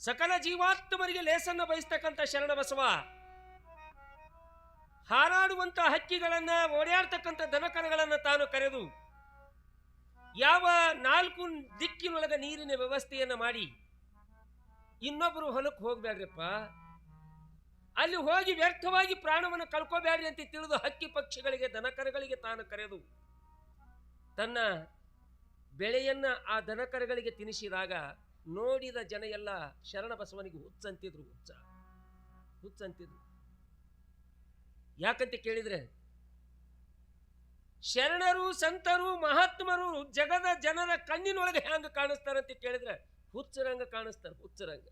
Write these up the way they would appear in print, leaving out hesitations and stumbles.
ಸಕಲ ಜೀವಾತ್ಮರಿಗೆ ಲೇಸನ್ನ ಬಯಸ್ತಕ್ಕಂಥ ಶರಣ ಬಸವ ಹಾರಾಡುವಂತ ಹಕ್ಕಿಗಳನ್ನ, ಓಡಾಡ್ತಕ್ಕಂಥ ದನಕರಗಳನ್ನ ತಾನು ಕರೆದು ಯಾವ 4 ದಿಕ್ಕಿನೊಳಗ ನೀರಿನ ವ್ಯವಸ್ಥೆಯನ್ನ ಮಾಡಿ ಇನ್ನೊಬ್ಬರು ಹೊಲಕ್ಕೆ ಹೋಗ್ಬೇಡ್ರಪ್ಪ, ಅಲ್ಲಿ ಹೋಗಿ ವ್ಯರ್ಥವಾಗಿ ಪ್ರಾಣವನ್ನು ಕಳ್ಕೋಬೇಡ್ರಿ ಅಂತ ತಿಳಿದು ಹಕ್ಕಿ ಪಕ್ಷಿಗಳಿಗೆ, ದನಕರಗಳಿಗೆ ತಾನು ಕರೆದು ತನ್ನ ಬೆಳೆಯನ್ನ ಆ ದನಕರಗಳಿಗೆ ತಿನ್ನಿಸಿದಾಗ ನೋಡಿದ ಜನ ಎಲ್ಲ ಶರಣ ಬಸವನಿಗೆ ಹುಚ್ಚಂತಿದ್ರು. ಹುಚ್ಚಂತಿದ್ರು. ಯಾಕಂತ ಕೇಳಿದ್ರೆ, ಶರಣರು, ಸಂತರು, ಮಹಾತ್ಮರು ಜಗದ ಜನರ ಕಣ್ಣಿನೊಳಗೆ ಹ್ಯಾಂಗ ಕಾಣಿಸ್ತಾರಂತ ಕೇಳಿದ್ರೆ ಹುಚ್ಚರಂಗ ಕಾಣಿಸ್ತಾರೆ, ಹುಚ್ಚರಂಗ.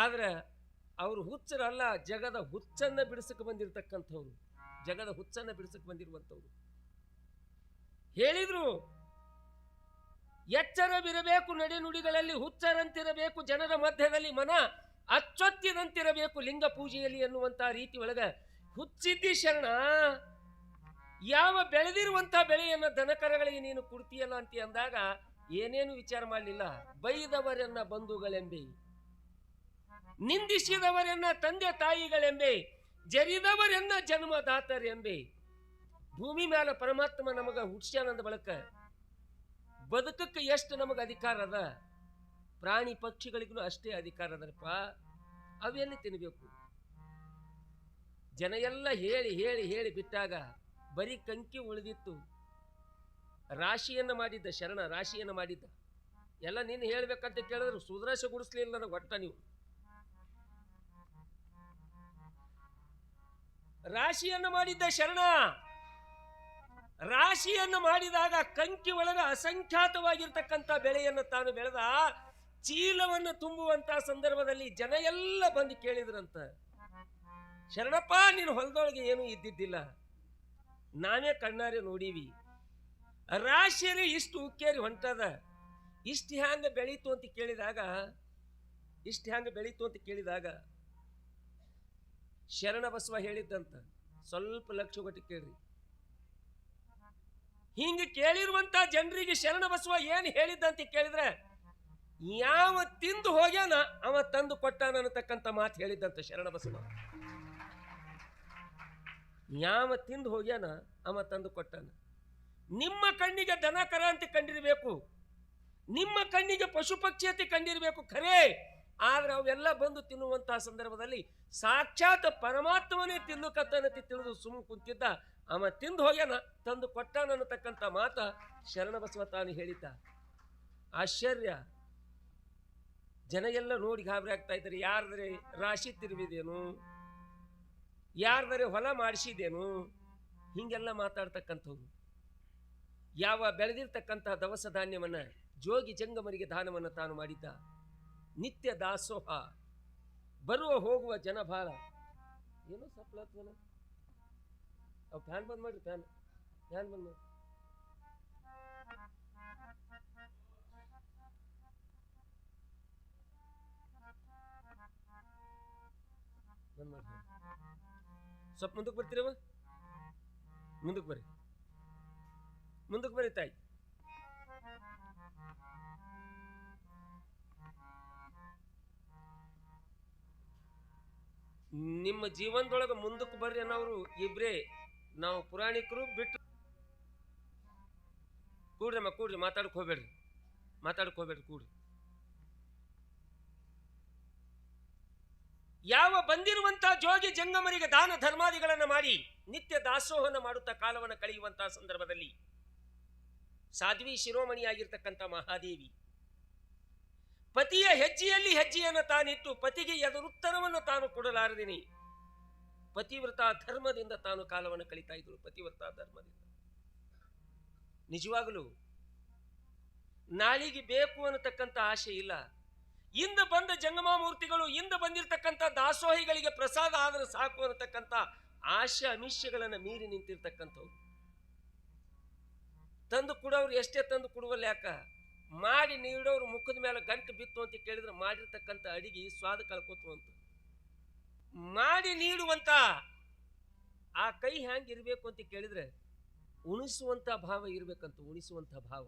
ಆದ್ರೆ ಅವರು ಹುಚ್ಚರಲ್ಲ, ಜಗದ ಹುಚ್ಚನ್ನ ಬಿಡಿಸಕ್ಕೆ ಬಂದಿರತಕ್ಕಂಥವ್ರು, ಜಗದ ಹುಚ್ಚನ್ನ ಬಿಡಿಸಕ್ಕೆ ಬಂದಿರುವಂಥವ್ರು. ಹೇಳಿದ್ರು, ಎಚ್ಚರವಿರಬೇಕು ನಡೆನುಡಿಗಳಲ್ಲಿ, ಹುಚ್ಚರಂತಿರಬೇಕು ಜನರ ಮಧ್ಯದಲ್ಲಿ, ಮನ ಅಚ್ಚೊತ್ತಿದಂತಿರಬೇಕು ಲಿಂಗ ಪೂಜೆಯಲ್ಲಿ ಎನ್ನುವಂತ ರೀತಿ ಒಳಗ ಹುಚ್ಚಿದ್ದಿ ಶರಣ. ಯಾವ ಬೆಳೆದಿರುವಂತಹ ಬೆಳೆಯನ್ನ ದನಕರಗಳಿಗೆ ನೀನು ಕೊಡ್ತೀಯಲ್ಲ ಅಂತ ಅಂದಾಗ ಏನೇನು ವಿಚಾರ ಮಾಡಲಿಲ್ಲ. ಬೈದವರನ್ನ ಬಂಧುಗಳೆಂಬೆ, ನಿಂದಿಸಿದವರನ್ನ ತಂದೆ ತಾಯಿಗಳೆಂಬೆ, ಜರಿದವರನ್ನ ಜನ್ಮದಾತರೆಂಬೆ. ಭೂಮಿ ಮೇಲೆ ಪರಮಾತ್ಮ ನಮಗ ಹುಟ್ಸ್ಯಾನಂದ ಬಳಕ ಬದುಕಕ್ಕೆ ಎಷ್ಟು ನಮಗ ಅಧಿಕಾರ ಅದ, ಪ್ರಾಣಿ ಪಕ್ಷಿಗಳಿಗೂ ಅಷ್ಟೇ ಅಧಿಕಾರ ಅದರಪ್ಪ. ಅವೆಲ್ಲಿ ತಿನ್ನಬೇಕು? ಜನ ಎಲ್ಲ ಹೇಳಿ ಹೇಳಿ ಹೇಳಿ ಬಿಟ್ಟಾಗ ಬರೀ ಕಂಕಿ ಉಳಿದಿತ್ತು. ರಾಶಿಯನ್ನ ಮಾಡಿದ್ದ ಶರಣ, ರಾಶಿಯನ್ನ ಮಾಡಿದ್ದ. ಎಲ್ಲ ನೀನು ಹೇಳ್ಬೇಕಂತ ಕೇಳಿದ್ರು ಸುಧಾರಿಸಗೊಳಿಸ್ಲಿಲ್ಲ ನನಗೆ ಒಟ್ಟ. ನೀವು ರಾಶಿಯನ್ನು ಮಾಡಿದ್ದ ಶರಣ, ರಾಶಿಯನ್ನು ಮಾಡಿದಾಗ ಕಂಕಿ ಒಳಗ ಅಸಂಖ್ಯಾತವಾಗಿರ್ತಕ್ಕಂಥ ಬೆಳೆಯನ್ನು ತಾನು ಬೆಳೆದ. ಚೀಲವನ್ನು ತುಂಬುವಂತ ಸಂದರ್ಭದಲ್ಲಿ ಜನ ಎಲ್ಲ ಬಂದು ಕೇಳಿದ್ರಂತ, ಶರಣಪ್ಪ ನೀನು ಹೊಲದೊಳಗೆ ಏನೂ ಇದ್ದಿದ್ದಿಲ್ಲ, ನಾವೇ ಕಣ್ಣಾರೆ ನೋಡೀವಿ. ರಾಶಿಯಲ್ಲಿ ಇಷ್ಟು ಉಕ್ಕೇರಿ ಹೊಂಟದ, ಇಷ್ಟು ಹ್ಯಾಂಗ ಬೆಳೀತು ಅಂತ ಕೇಳಿದಾಗ, ಇಷ್ಟು ಹ್ಯಾಂಗ ಬೆಳೀತು ಅಂತ ಕೇಳಿದಾಗ ಶರಣ ಬಸವ ಹೇಳಿದ್ದಂತ, ಸ್ವಲ್ಪ ಲಕ್ಷ ಕೊಟ್ಟು ಕೇಳ್ರಿ. ಹಿಂಗ ಕೇಳಿರುವಂತ ಜನರಿಗೆ ಶರಣ ಬಸವ ಏನು ಹೇಳಿದ್ದಂತ ಕೇಳಿದ್ರೆ, ಯಾವ ತಿಂದು ಹೋಗ್ಯಾನ ಅವ ತಂದು ಕೊಟ್ಟಾನ ಅನ್ನತಕ್ಕಂಥ ಮಾತು ಹೇಳಿದ್ದಂತ ಶರಣ ಬಸವ. ಯಾವ ತಿಂದು ಹೋಗ್ಯಾನ ಅವ ತಂದು ಕೊಟ್ಟಾನ. ನಿಮ್ಮ ಕಣ್ಣಿಗೆ ದನ ಕರ ಅಂತ ಕಂಡಿರಬೇಕು, ನಿಮ್ಮ ಕಣ್ಣಿಗೆ ಪಶು ಪಕ್ಷಿ ಅಂತ ಕಂಡಿರಬೇಕು ಖರೇ. ಆದ್ರೆ ಅವೆಲ್ಲ ಬಂದು ತಿನ್ನುವಂತಹ ಸಂದರ್ಭದಲ್ಲಿ ಸಾಕ್ಷಾತ್ ಪರಮಾತ್ಮನೇ ತಿನ್ನುಕತ್ತನತಿ ತಿಳಿದು ಸುಮ್ಮ ಕುಂತಿದ್ದ. ಅವ ತಿಂದು ಹೋಗ್ಯಾನ, ತಂದು ಕೊಟ್ಟಾನ ಅನ್ನತಕ್ಕಂಥ ಮಾತ ಶರಣ ಬಸವ ತಾನು ಹೇಳಿದ್ದ. ಆಶ್ಚರ್ಯ. ಜನ ಎಲ್ಲ ನೋಡಿ ಗಾಬರಿ ಆಗ್ತಾ ಇದ್ದಾರೆ. ಯಾರ್ದರೆ ರಾಶಿ ತಿರುವಿದೇನು, ಯಾರ್ದರೆ ಹೊಲ ಮಾಡಿಸಿದೇನು, ಹಿಂಗೆಲ್ಲ ಮಾತಾಡ್ತಕ್ಕಂಥವ್ರು. ಯಾವ ಬೆಳೆದಿರ್ತಕ್ಕಂಥ ದವಸ ಧಾನ್ಯವನ್ನ ಜೋಗಿ ಜಂಗಮರಿಗೆ ದಾನವನ್ನು ತಾನು ಮಾಡಿದ್ದ. ನಿತ್ಯ ದಾಸೋಹ, ಬರುವ ಹೋಗುವ ಜನ ಬಹಳ. ಏನೋ ಸಪ್ಲತ್ವನ ಅವ್ ಫ್ಯಾನ್ ಬಂದ್ ಮಾಡ್ರಿ, ಫ್ಯಾನ್ ಫ್ಯಾನ್ ಬಂದ್ ಮಾಡ್ರಿ. ಬಂದ್ ಮಾಡ್ರಿ. ಸ್ವಲ್ಪ ಮುಂದಕ್ಕೆ ಬರ್ತೀರವ, ಮುಂದಕ್ಕೆ ಬರ್ರಿ, ಮುಂದಕ್ಕೆ ಬರ್ರಿ ತಾಯಿ. ನಿಮ್ಮ ಜೀವನದೊಳಗೆ ಮುಂದಕ್ಕೆ ಬರ್ರಿ ಅನ್ನೋರು ಇಬ್ರೇ. ನಾವು ಪುರಾಣಿಕರು ಬಿಟ್ಟು ಕೂಡ್ರಮ್ಮ, ಕೂಡ್ರಿ, ಮಾತಾಡಕ್ ಹೋಗ್ಬೇಡ್ರಿ, ಮಾತಾಡಕ್ ಹೋಗ್ಬೇಡ್ರಿ, ಕೂಡ್ರಿ. ಯಾವ ಬಂದಿರುವಂತಹ ಜೋಗಿ ಜಂಗಮರಿಗೆ ದಾನ ಧರ್ಮಾದಿಗಳನ್ನು ಮಾಡಿ ನಿತ್ಯ ದಾಸೋಹನ ಮಾಡುತ್ತಾ ಕಾಲವನ್ನು ಕಳೆಯುವಂತಹ ಸಂದರ್ಭದಲ್ಲಿ ಸಾಧ್ವಿ ಶಿರೋಮಣಿಯಾಗಿರ್ತಕ್ಕಂಥ ಮಹಾದೇವಿ ಪತಿಯ ಹೆಜ್ಜೆಯಲ್ಲಿ ಹೆಜ್ಜೆಯನ್ನು ತಾನಿಟ್ಟು ಪತಿಗೆ ಎದುರುತ್ತರವನ್ನು ತಾನು ಕೊಡಲಾರದೇನೆ ಪತಿವ್ರತ ಧರ್ಮದಿಂದ ತಾನು ಕಾಲವನ್ನು ಕಳೀತಾ ಇದ್ರು. ಪತಿವ್ರತ ಧರ್ಮದಿಂದ ನಿಜವಾಗಲೂ ನಾಳಿಗೆ ಬೇಕು ಅನ್ನತಕ್ಕಂಥ ಆಶೆ ಇಲ್ಲ. ಇಂದ ಬಂದ ಜಂಗಮಾಮೂರ್ತಿಗಳು, ಇಂದ ಬಂದಿರತಕ್ಕಂಥ ದಾಸೋಹಿಗಳಿಗೆ ಪ್ರಸಾದ ಆದ್ರೆ ಸಾಕು ಅನ್ನತಕ್ಕಂಥ ಆಶೆ ಅಮಿಷ್ಯಗಳನ್ನು ಮೀರಿ ನಿಂತಿರ್ತಕ್ಕಂಥವ್ರು. ತಂದು ಕೊಡೋರು ಎಷ್ಟೇ ತಂದು ಕೊಡುವಲ್ಲ, ಯಾಕ ಮಾಡಿ ನೀಡೋರು ಮುಖದ ಮೇಲೆ ಗಂಟು ಬಿತ್ತು ಅಂತ ಕೇಳಿದ್ರೆ ಮಾಡಿರ್ತಕ್ಕಂಥ ಅಡಿಗೆ ಸ್ವಾದ ಕಳ್ಕೋತು ಅಂತ. ಮಾಡಿ ನೀಡುವಂತ ಆ ಕೈ ಹ್ಯಾಂಗ ಇರಬೇಕು ಅಂತ ಕೇಳಿದ್ರೆ ಉಣಿಸುವಂತ ಭಾವ ಇರ್ಬೇಕಂತ. ಉಣಿಸುವಂತ ಭಾವ.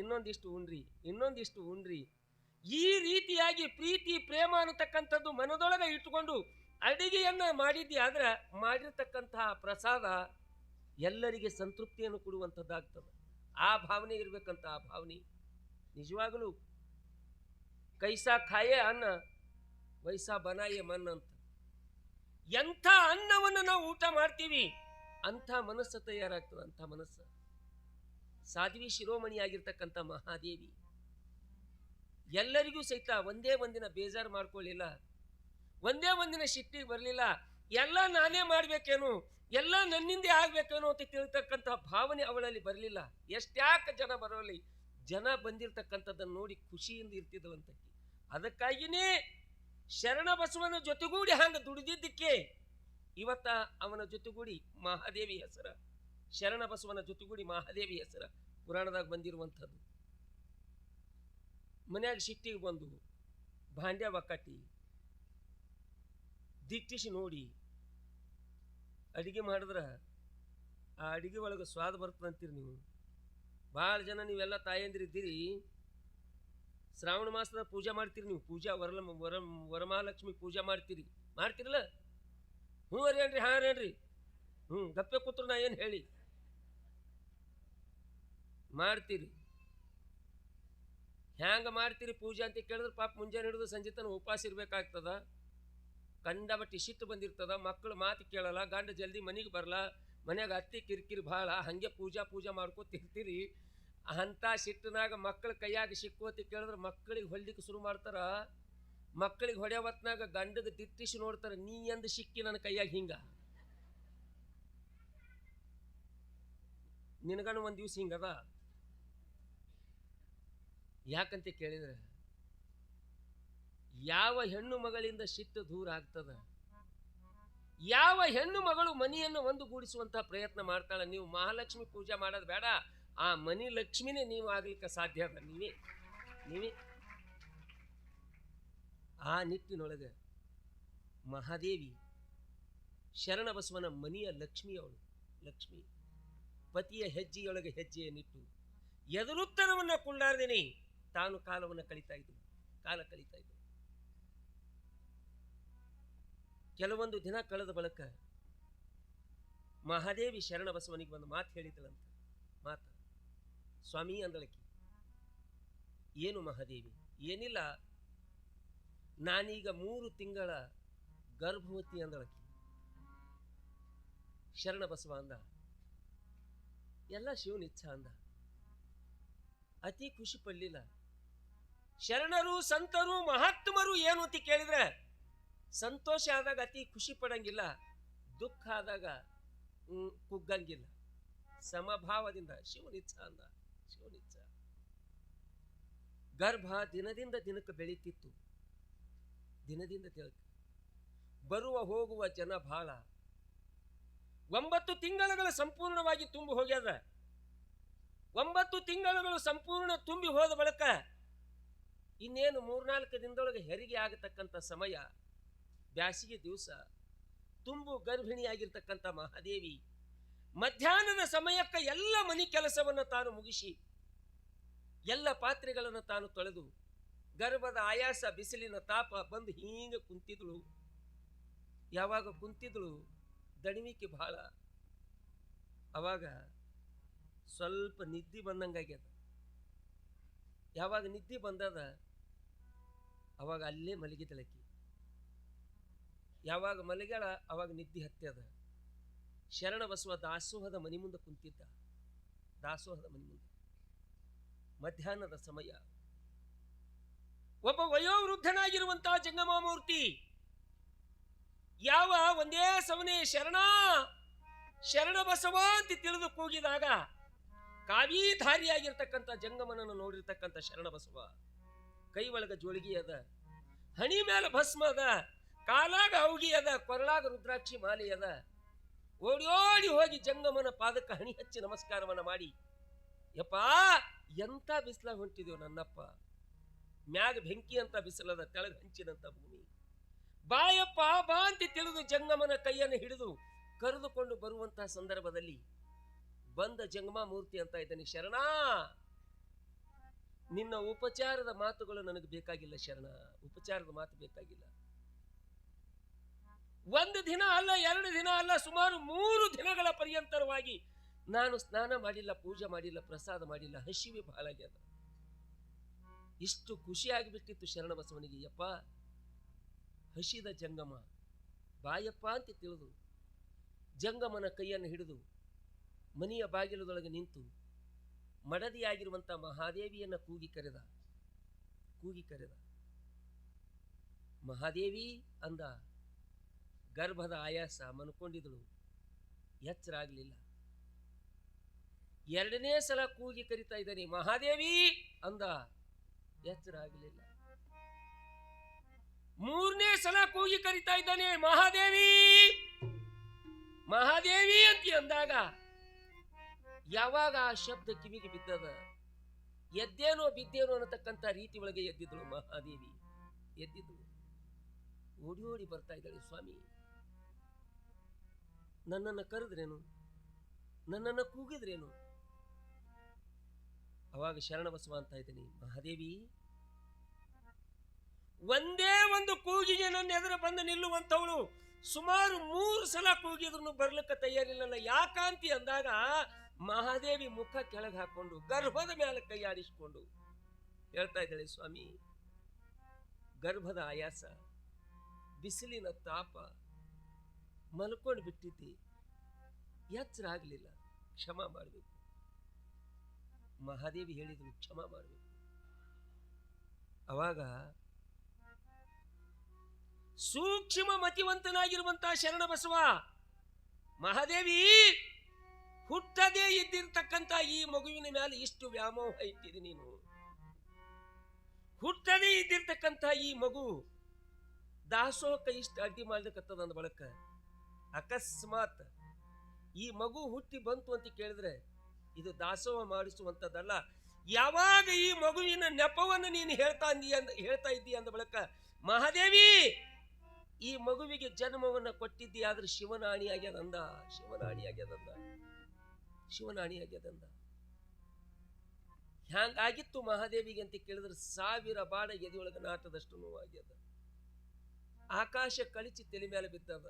ಇನ್ನೊಂದಿಷ್ಟು ಉಣ್ರಿ, ಇನ್ನೊಂದಿಷ್ಟು ಉಣ್ರಿ, ಈ ರೀತಿಯಾಗಿ ಪ್ರೀತಿ ಪ್ರೇಮ ಅನ್ನತಕ್ಕಂಥದ್ದು ಮನದೊಳಗೆ ಇಟ್ಟುಕೊಂಡು ಅಡಿಗೆಯನ್ನ ಮಾಡಿದ್ಯಾದ್ರೆ ಮಾಡಿರ್ತಕ್ಕಂತಹ ಪ್ರಸಾದ ಎಲ್ಲರಿಗೆ ಸಂತೃಪ್ತಿಯನ್ನು ಕೊಡುವಂಥದ್ದಾಗ್ತದೆ. ಆ ಭಾವನೆ ಇರಬೇಕಂತ. ಆ ಭಾವನೆ ನಿಜವಾಗಲೂ ಕೈಸಾ ಖಾಯೇ ಅನ್ನ ವೈಸಾ ಬನಾಯೇ ಮನ್ ಅಂತ. ಎಂಥ ಅನ್ನವನ್ನು ನಾವು ಊಟ ಮಾಡ್ತೀವಿ ಅಂಥ ಮನಸ್ಸು ತಯಾರಾಗ್ತದೆ. ಅಂಥ ಮನಸ್ಸು ಸಾಧ್ವಿ ಶಿರೋಮಣಿಯಾಗಿರ್ತಕ್ಕಂಥ ಮಹಾದೇವಿ ಎಲ್ಲರಿಗೂ ಸಹಿತ ಒಂದೇ ಒಂದಿನ ಬೇಜಾರು ಮಾಡ್ಕೊಳ್ಳಿಲ್ಲ, ಒಂದೇ ಒಂದಿನ ಶಿಟ್ಟಿಗೆ ಬರಲಿಲ್ಲ. ಎಲ್ಲ ನಾನೇ ಮಾಡ್ಬೇಕೇನು, ಎಲ್ಲ ನನ್ನಿಂದೇ ಆಗ್ಬೇಕೇನೋ ಅಂತ ತಿಳ್ತಕ್ಕಂಥ ಭಾವನೆ ಅವಳಲ್ಲಿ ಬರಲಿಲ್ಲ. ಎಷ್ಟ್ಯಾಕೆ ಜನ ಬರೋಲಿ, ಜನ ಬಂದಿರತಕ್ಕಂಥದ್ದನ್ನು ನೋಡಿ ಖುಷಿಯಿಂದ ಇರ್ತಿದ್ದವಂತಕ್ಕೆ. ಅದಕ್ಕಾಗಿಯೇ ಶರಣ ಬಸವನ ಜೊತೆಗೂಡಿ ಹಂಗೆ ದುಡಿದಿದ್ದಕ್ಕೆ ಇವತ್ತ ಅವನ ಜೊತೆಗೂಡಿ ಮಹಾದೇವಿ ಹೆಸರ, ಶರಣ ಬಸವನ ಜೊತೆಗೂಡಿ ಮಹಾದೇವಿ ಹೆಸರ ಪುರಾಣದಾಗ ಬಂದಿರುವಂಥದ್ದು. ಮನ್ಯಾಗ ಶಿಟ್ಟಿಗೆ ಬಂದು ಭಾಂಡ್ಯ ಒಕ್ಕಟ್ಟಿ ದಿಟ್ಟಿಸಿ ನೋಡಿ ಅಡಿಗೆ ಮಾಡಿದ್ರೆ ಆ ಅಡಿಗೆ ಒಳಗೆ ಸ್ವಾದ ಬರ್ತದಂತೀರಿ ನೀವು. ಭಾಳ ಜನ ನೀವೆಲ್ಲ ತಾಯಂದಿರಿದ್ದೀರಿ, ಶ್ರಾವಣ ಮಾಸದ ಪೂಜೆ ಮಾಡ್ತೀರಿ ನೀವು. ಪೂಜಾ ವರಮಹಾಲಕ್ಷ್ಮಿ ಪೂಜೆ ಮಾಡ್ತೀರಲ್ಲ? ಹ್ಞೂ ಅರೇನ್ರಿ, ಹಾಂ ಅರೇನ್ರಿ, ಗಪ್ಪೆ ಕೂತ್ರು ನಾ ಏನು ಹೇಳಿ ಮಾಡ್ತೀರಿ. ಹ್ಯಾಂಗ ಮಾಡ್ತೀರಿ ಪೂಜೆ ಅಂತ ಕೇಳಿದ್ರೆ ಪಾಪ ಮುಂಜಾನೆ ಹಿಡಿದು ಸಂಜೆ ತನಕ ಉಪವಾಸ ಇರ್ಬೇಕಾಗ್ತದ. ಕಂಡಬಟ್ಟಿ ಸಿಟ್ಟು ಬಂದಿರ್ತದ, ಮಕ್ಕಳು ಮಾತು ಕೇಳಲ್ಲ, ಗಂಡ ಜಲ್ದಿ ಮನೆಗೆ ಬರಲ್ಲ, ಮನ್ಯಾಗ ಅತ್ತಿ ಕಿರಿಕಿರಿ ಭಾಳ, ಹಂಗೆ ಪೂಜಾ ಮಾಡ್ಕೋತಿರ್ತೀರಿ. ಅಂಥ ಸಿಟ್ಟಿನಾಗ ಮಕ್ಕಳ ಕೈಯಾಗ ಸಿಕ್ಕೋತಿ ಕೇಳಿದ್ರೆ ಮಕ್ಕಳಿಗೆ ಹೊಲಿಕ್ಕೆ ಶುರು ಮಾಡ್ತಾರ. ಮಕ್ಕಳಿಗೆ ಹೊಡೆಯೋ ಹೊತ್ನಾಗ ಗಂಡಗೆ ದಿಟ್ಟಿಸಿ ನೋಡ್ತಾರೆ, ನೀ ಎಂದು ಸಿಕ್ಕಿ ನನ್ನ ಕೈಯಾಗ ಹಿಂಗ, ನಿನಗನು ಒಂದು ದಿವ್ಸ ಹಿಂಗದ. ಯಾಕಂತ ಕೇಳಿದ್ರೆ ಯಾವ ಹೆಣ್ಣು ಮಗಳಿಂದ ಸಿಟ್ಟು ದೂರ ಆಗ್ತದ, ಯಾವ ಹೆಣ್ಣು ಮಗಳು ಮನೆಯನ್ನು ಒಂದುಗೂಡಿಸುವಂತಹ ಪ್ರಯತ್ನ ಮಾಡ್ತಾಳೆ. ನೀವು ಮಹಾಲಕ್ಷ್ಮಿ ಪೂಜೆ ಮಾಡೋದು ಬೇಡ, ಆ ಮನಿ ಲಕ್ಷ್ಮಿನೇ ನೀವು ಆಗ್ಲಿಕ್ಕೆ ಸಾಧ್ಯ ಅದ. ನೀವೇ ಆ ನಿಟ್ಟಿನೊಳಗೆ ಮಹಾದೇವಿ ಶರಣ ಬಸವನ ಮನೆಯ ಲಕ್ಷ್ಮಿ, ಅವಳು ಲಕ್ಷ್ಮಿ ಪತಿಯ ಹೆಜ್ಜೆಯೊಳಗೆ ಹೆಜ್ಜೆಯನ್ನಿಟ್ಟು ಎದುರುತ್ತರವನ್ನು ಕೊಳ್ಳಾರ್ದೇನೆ ತಾನು ಕಾಲ ಕಳೀತಾ ಇದ್ದು. ಕೆಲವೊಂದು ದಿನ ಕಳೆದ ಬಳಿಕ ಮಹಾದೇವಿ ಶರಣ ಬಸವನಿಗೆ ಒಂದು ಮಾತು ಹೇಳಿದಳಂತ. ಮಾತು ಸ್ವಾಮಿ ಅಂದಳಕಿ. ಏನು ಮಹಾದೇವಿ? ಏನಿಲ್ಲ, ನಾನೀಗ 3 ತಿಂಗಳ ಗರ್ಭವತಿ ಅಂದಳಕಿ. ಶರಣ ಬಸವ ಅಂದ, ಎಲ್ಲ ಶಿವನ ಇಚ್ಛಾ ಅಂದ. ಅತಿ ಖುಷಿ ಪಡಲಿಲ್ಲ. ಶರಣರು ಸಂತರು ಮಹಾತ್ಮರು ಏನು ಅಂತ ಕೇಳಿದ್ರೆ ಸಂತೋಷ ಆದಾಗ ಅತಿ ಖುಷಿ ಪಡಂಗಿಲ್ಲ, ದುಃಖ ಆದಾಗ ಕುಗ್ಗಂಗಿಲ್ಲ. ಸಮಭಾವದಿಂದ ಶಿವನಿಚ್ಛ ಅಂದ. ಶಿವನಿಚ್ಛ. ಗರ್ಭ ದಿನದಿಂದ ದಿನಕ್ಕೆ ಬೆಳೀತಿತ್ತು. ದಿನದಿಂದ ದಿನಕ್ಕೆ ಬರುವ ಹೋಗುವ ಜನ ಬಹಳ. 9 ತಿಂಗಳುಗಳು ಸಂಪೂರ್ಣವಾಗಿ ತುಂಬಿ ಹೋಗ್ಯದ. 9 ತಿಂಗಳುಗಳು ಸಂಪೂರ್ಣ ತುಂಬಿ ಹೋದ ಬಳಿಕ ಇನ್ನೇನು 3-4 ದಿನದೊಳಗೆ ಹೆರಿಗೆ ಆಗತಕ್ಕಂಥ ಸಮಯ, ಬ್ಯಾಸಿಗೆ ದಿವಸ, ತುಂಬು ಗರ್ಭಿಣಿಯಾಗಿರ್ತಕ್ಕಂಥ ಮಹಾದೇವಿ ಮಧ್ಯಾಹ್ನದ ಸಮಯಕ್ಕೆ ಎಲ್ಲ ಮನಿ ಕೆಲಸವನ್ನು ತಾನು ಮುಗಿಸಿ ಎಲ್ಲ ಪಾತ್ರೆಗಳನ್ನು ತಾನು ತೊಳೆದು ಗರ್ಭದ ಆಯಾಸ ಬಿಸಿಲಿನ ತಾಪ ಬಂದು ಹೀಗೆ ಕುಂತಿದ್ಳು. ಯಾವಾಗ ಕುಂತಿದ್ಳು ದಣಿವಿಕೆ ಬಹಳ. ಅವಾಗ ಸ್ವಲ್ಪ ನಿದ್ದೆ ಬಂದಂಗಾಗ್ಯದ. ಯಾವಾಗ ನಿದ್ದೆ ಬಂದದ ಅವಾಗ ಅಲ್ಲೇ ಮಲಗಿದಳಕಿ. ಯಾವಾಗ ಮಲಗ್ಯಾಳ ಅವಾಗ ನಿದ್ದೆ ಹತ್ಯದ. ಶರಣ ಬಸವ ದಾಸೋಹದ ಮನಿ ಮುಂದೆ ಕುಂತಿದ್ದ. ದಾಸೋಹದ ಮನಿ ಮುಂದೆ ಮಧ್ಯಾಹ್ನದ ಸಮಯ. ಒಬ್ಬ ವಯೋವೃದ್ಧನಾಗಿರುವಂತಹ ಜಂಗಮಾಮೂರ್ತಿ ಯಾವ ಒಂದೇ ಸಮನೆ ಶರಣ ಬಸವ ಅಂತ ತಿಳಿದು ಕೂಗಿದಾಗ ಕಾವಿಧಾರಿಯಾಗಿರ್ತಕ್ಕಂಥ ಜಂಗಮನನ್ನು ನೋಡಿರ್ತಕ್ಕಂಥ ಶರಣ ಬಸವ ಕೈ ಒಳಗ ಜೋಳಿಗೆ ಅದ, ಹಣಿ ಮೇಲೆ ಭಸ್ಮ ಅದ, ಕಾಲಾಗ ಔಗಿ ಅದ, ಕೊರಳಾಗ ರುದ್ರಾಕ್ಷಿ ಮಾಲೆ ಅದ. ಓಡಿ ಹೋಗಿ ಜಂಗಮನ ಪಾದಕ್ಕೆ ಹಣಿ ಹಚ್ಚಿ ನಮಸ್ಕಾರವನ್ನ ಮಾಡಿ, ಯಪ್ಪಾ ಎಂತ ಬಿಸಿಲಾಗ ಹೊಂಟಿದೇವು ನನ್ನಪ್ಪ, ಮ್ಯಾಗ ಬೆಂಕಿ ಅಂತ ಬಿಸಿಲದ, ತೆಳಗ ಹಂಚಿನಂತ ಭೂಮಿ, ಬಾಯಪ್ಪ ಬಾ ಅಂತ ತಿಳಿದು ಜಂಗಮನ ಕೈಯನ್ನು ಹಿಡಿದು ಕರೆದುಕೊಂಡು ಬರುವಂತಹ ಸಂದರ್ಭದಲ್ಲಿ ಬಂದ ಜಂಗಮ ಮೂರ್ತಿ ಅಂತ ಇದ್ದಾನೆ, ಶರಣ ನಿನ್ನ ಉಪಚಾರದ ಮಾತುಗಳು ನನಗೆ ಬೇಕಾಗಿಲ್ಲ ಶರಣ, ಉಪಚಾರದ ಮಾತು ಬೇಕಾಗಿಲ್ಲ. ಒಂದು ದಿನ ಅಲ್ಲ, 2 ದಿನ ಅಲ್ಲ, ಸುಮಾರು 3 ದಿನಗಳ ಪರ್ಯಂತರವಾಗಿ ನಾನು ಸ್ನಾನ ಮಾಡಿಲ್ಲ, ಪೂಜೆ ಮಾಡಿಲ್ಲ, ಪ್ರಸಾದ ಮಾಡಿಲ್ಲ. ಹಸಿವೆ ಬಹಳ ಆಗ್ಯದ. ಇಷ್ಟು ಖುಷಿಯಾಗಿಬಿಟ್ಟಿತ್ತು ಶರಣ ಬಸವನಿಗೆ. ಯಪ್ಪ, ಹಸಿದ ಜಂಗಮ ಬಾಯಪ್ಪ ಅಂತ ತಿಳಿದು ಜಂಗಮನ ಕೈಯನ್ನು ಹಿಡಿದು ಮನೆಯ ಬಾಗಿಲದೊಳಗೆ ನಿಂತು ಮಡದಿಯಾಗಿರುವಂಥ ಮಹಾದೇವಿಯನ್ನ ಕೂಗಿ ಕರೆದ. ಮಹಾದೇವಿ ಅಂದ. ಗರ್ಭದ ಆಯಾಸ, ಮನ್ಕೊಂಡಿದಳು, ಎಚ್ಚರ ಆಗಲಿಲ್ಲ. 2ನೇ ಸಲ ಕೂಗಿ ಕರಿತಾ ಇದ್ದಾನೆ, ಮಹಾದೇವಿ ಅಂದ, ಎಚ್ಚರ ಆಗಲಿಲ್ಲ. 3ನೇ ಸಲ ಕೂಗಿ ಕರಿತಾ ಇದ್ದಾನೆ, ಮಹಾದೇವಿ ಮಹಾದೇವಿ ಅಂತ ಅಂದಾಗ ಯಾವಾಗ ಆ ಶಬ್ದ ಕಿವಿಗೆ ಬಿದ್ದದ, ಎದ್ದೇನೋ ಬಿದ್ದೇನೋ ಅನ್ನತಕ್ಕಂಥ ರೀತಿ ಒಳಗೆ ಎದ್ದಿದ್ದಳು ಮಹಾದೇವಿ. ಎದ್ದಿದ್ದಳು, ಓಡಿ ಓಡಿ ಬರ್ತಾ ಇದ್ದಾಳೆ. ಸ್ವಾಮಿ, ನನ್ನನ್ನು ಕರೆದ್ರೇನು, ನನ್ನನ್ನು ಕೂಗಿದ್ರೇನು? ಅವಾಗ ಶರಣಬಸವ ಅಂತ ಇದ್ದೀನಿ, ಮಹಾದೇವಿ, ಒಂದೇ ಒಂದು ಕೂಗಿಗೆ ನನ್ನ ಎದುರು ಬಂದು ನಿಲ್ಲುವಂಥವಳು ಸುಮಾರು 3 ಸಲ ಕೂಗಿದ್ರು ಬರ್ಲಿಕ್ಕೆ ತಯಾರಿಲ್ಲಲ್ಲ, ಯಾಕಾಂತಿ ಅಂದಾಗ ಮಹಾದೇವಿ ಮುಖ ಕೆಳಗೆ ಹಾಕೊಂಡು ಗರ್ಭದ ಮೇಲೆ ಕೈ ಆಡಿಸಿಕೊಂಡು ಹೇಳ್ತಾ ಇದ್ದಾಳೆ, ಸ್ವಾಮಿ, ಗರ್ಭದ ಆಯಾಸ, ಬಿಸಿಲಿನ ತಾಪ, ಮಲ್ಕೊಂಡು ಬಿಟ್ಟಿದ್ದಿ, ಎಚ್ಚರ ಆಗಲಿಲ್ಲ, ಕ್ಷಮ ಮಾಡಬೇಕು. ಮಹಾದೇವಿ ಹೇಳಿದಳು, ಕ್ಷಮ ಮಾಡಬೇಕು. ಅವಾಗ ಸೂಕ್ಷ್ಮ ಮತಿವಂತನಾಗಿರುವಂತಹ ಶರಣಬಸವ, ಮಹಾದೇವಿ, ಹುಟ್ಟದೇ ಇದ್ದಿರ್ತಕ್ಕಂಥ ಈ ಮಗುವಿನ ಮೇಲೆ ಇಷ್ಟು ವ್ಯಾಮೋಹ ಇಟ್ಟಿದೆ ನೀನು. ಹುಟ್ಟದೇ ಇದ್ದಿರ್ತಕ್ಕಂಥ ಈ ಮಗು ದಾಸೋಹಕ್ಕೆ ಇಷ್ಟು ಅಡ್ಡಿ ಮಾಡ್ಲಿಕ್ಕತ್ತದ ಅಂದ ಬಳಕ ಅಕಸ್ಮಾತ್ ಈ ಮಗು ಹುಟ್ಟಿ ಬಂತು ಅಂತ ಕೇಳಿದ್ರೆ ಇದು ದಾಸೋಹ ಮಾಡಿಸುವಂಥದ್ದಲ್ಲ. ಯಾವಾಗ ಈ ಮಗುವಿನ ನೆಪವನ್ನು ನೀನು ಹೇಳ್ತಾ ಇದ್ದೀಯ ಅಂದ ಬಳಕ, ಮಹಾದೇವಿ, ಈ ಮಗುವಿಗೆ ಜನ್ಮವನ್ನು ಕೊಟ್ಟಿದ್ದೀ, ಆದ್ರೆ ಶಿವನಾಣಿ ಆಗ್ಯದಂದ. ಹ್ಯಾಂಗಾಗಿತ್ತು ಮಹಾದೇವಿಗೆ ಅಂತ ಕೇಳಿದ್ರೆ 1000 ಬಾಣ ಎದೆಯೊಳಗೆ ನಾಟದಷ್ಟು ನೋವಾಗ್ಯದ. ಆಕಾಶ ಕಳಿಸಿ ತಲೆ ಮೇಲೆ ಬಿದ್ದದ.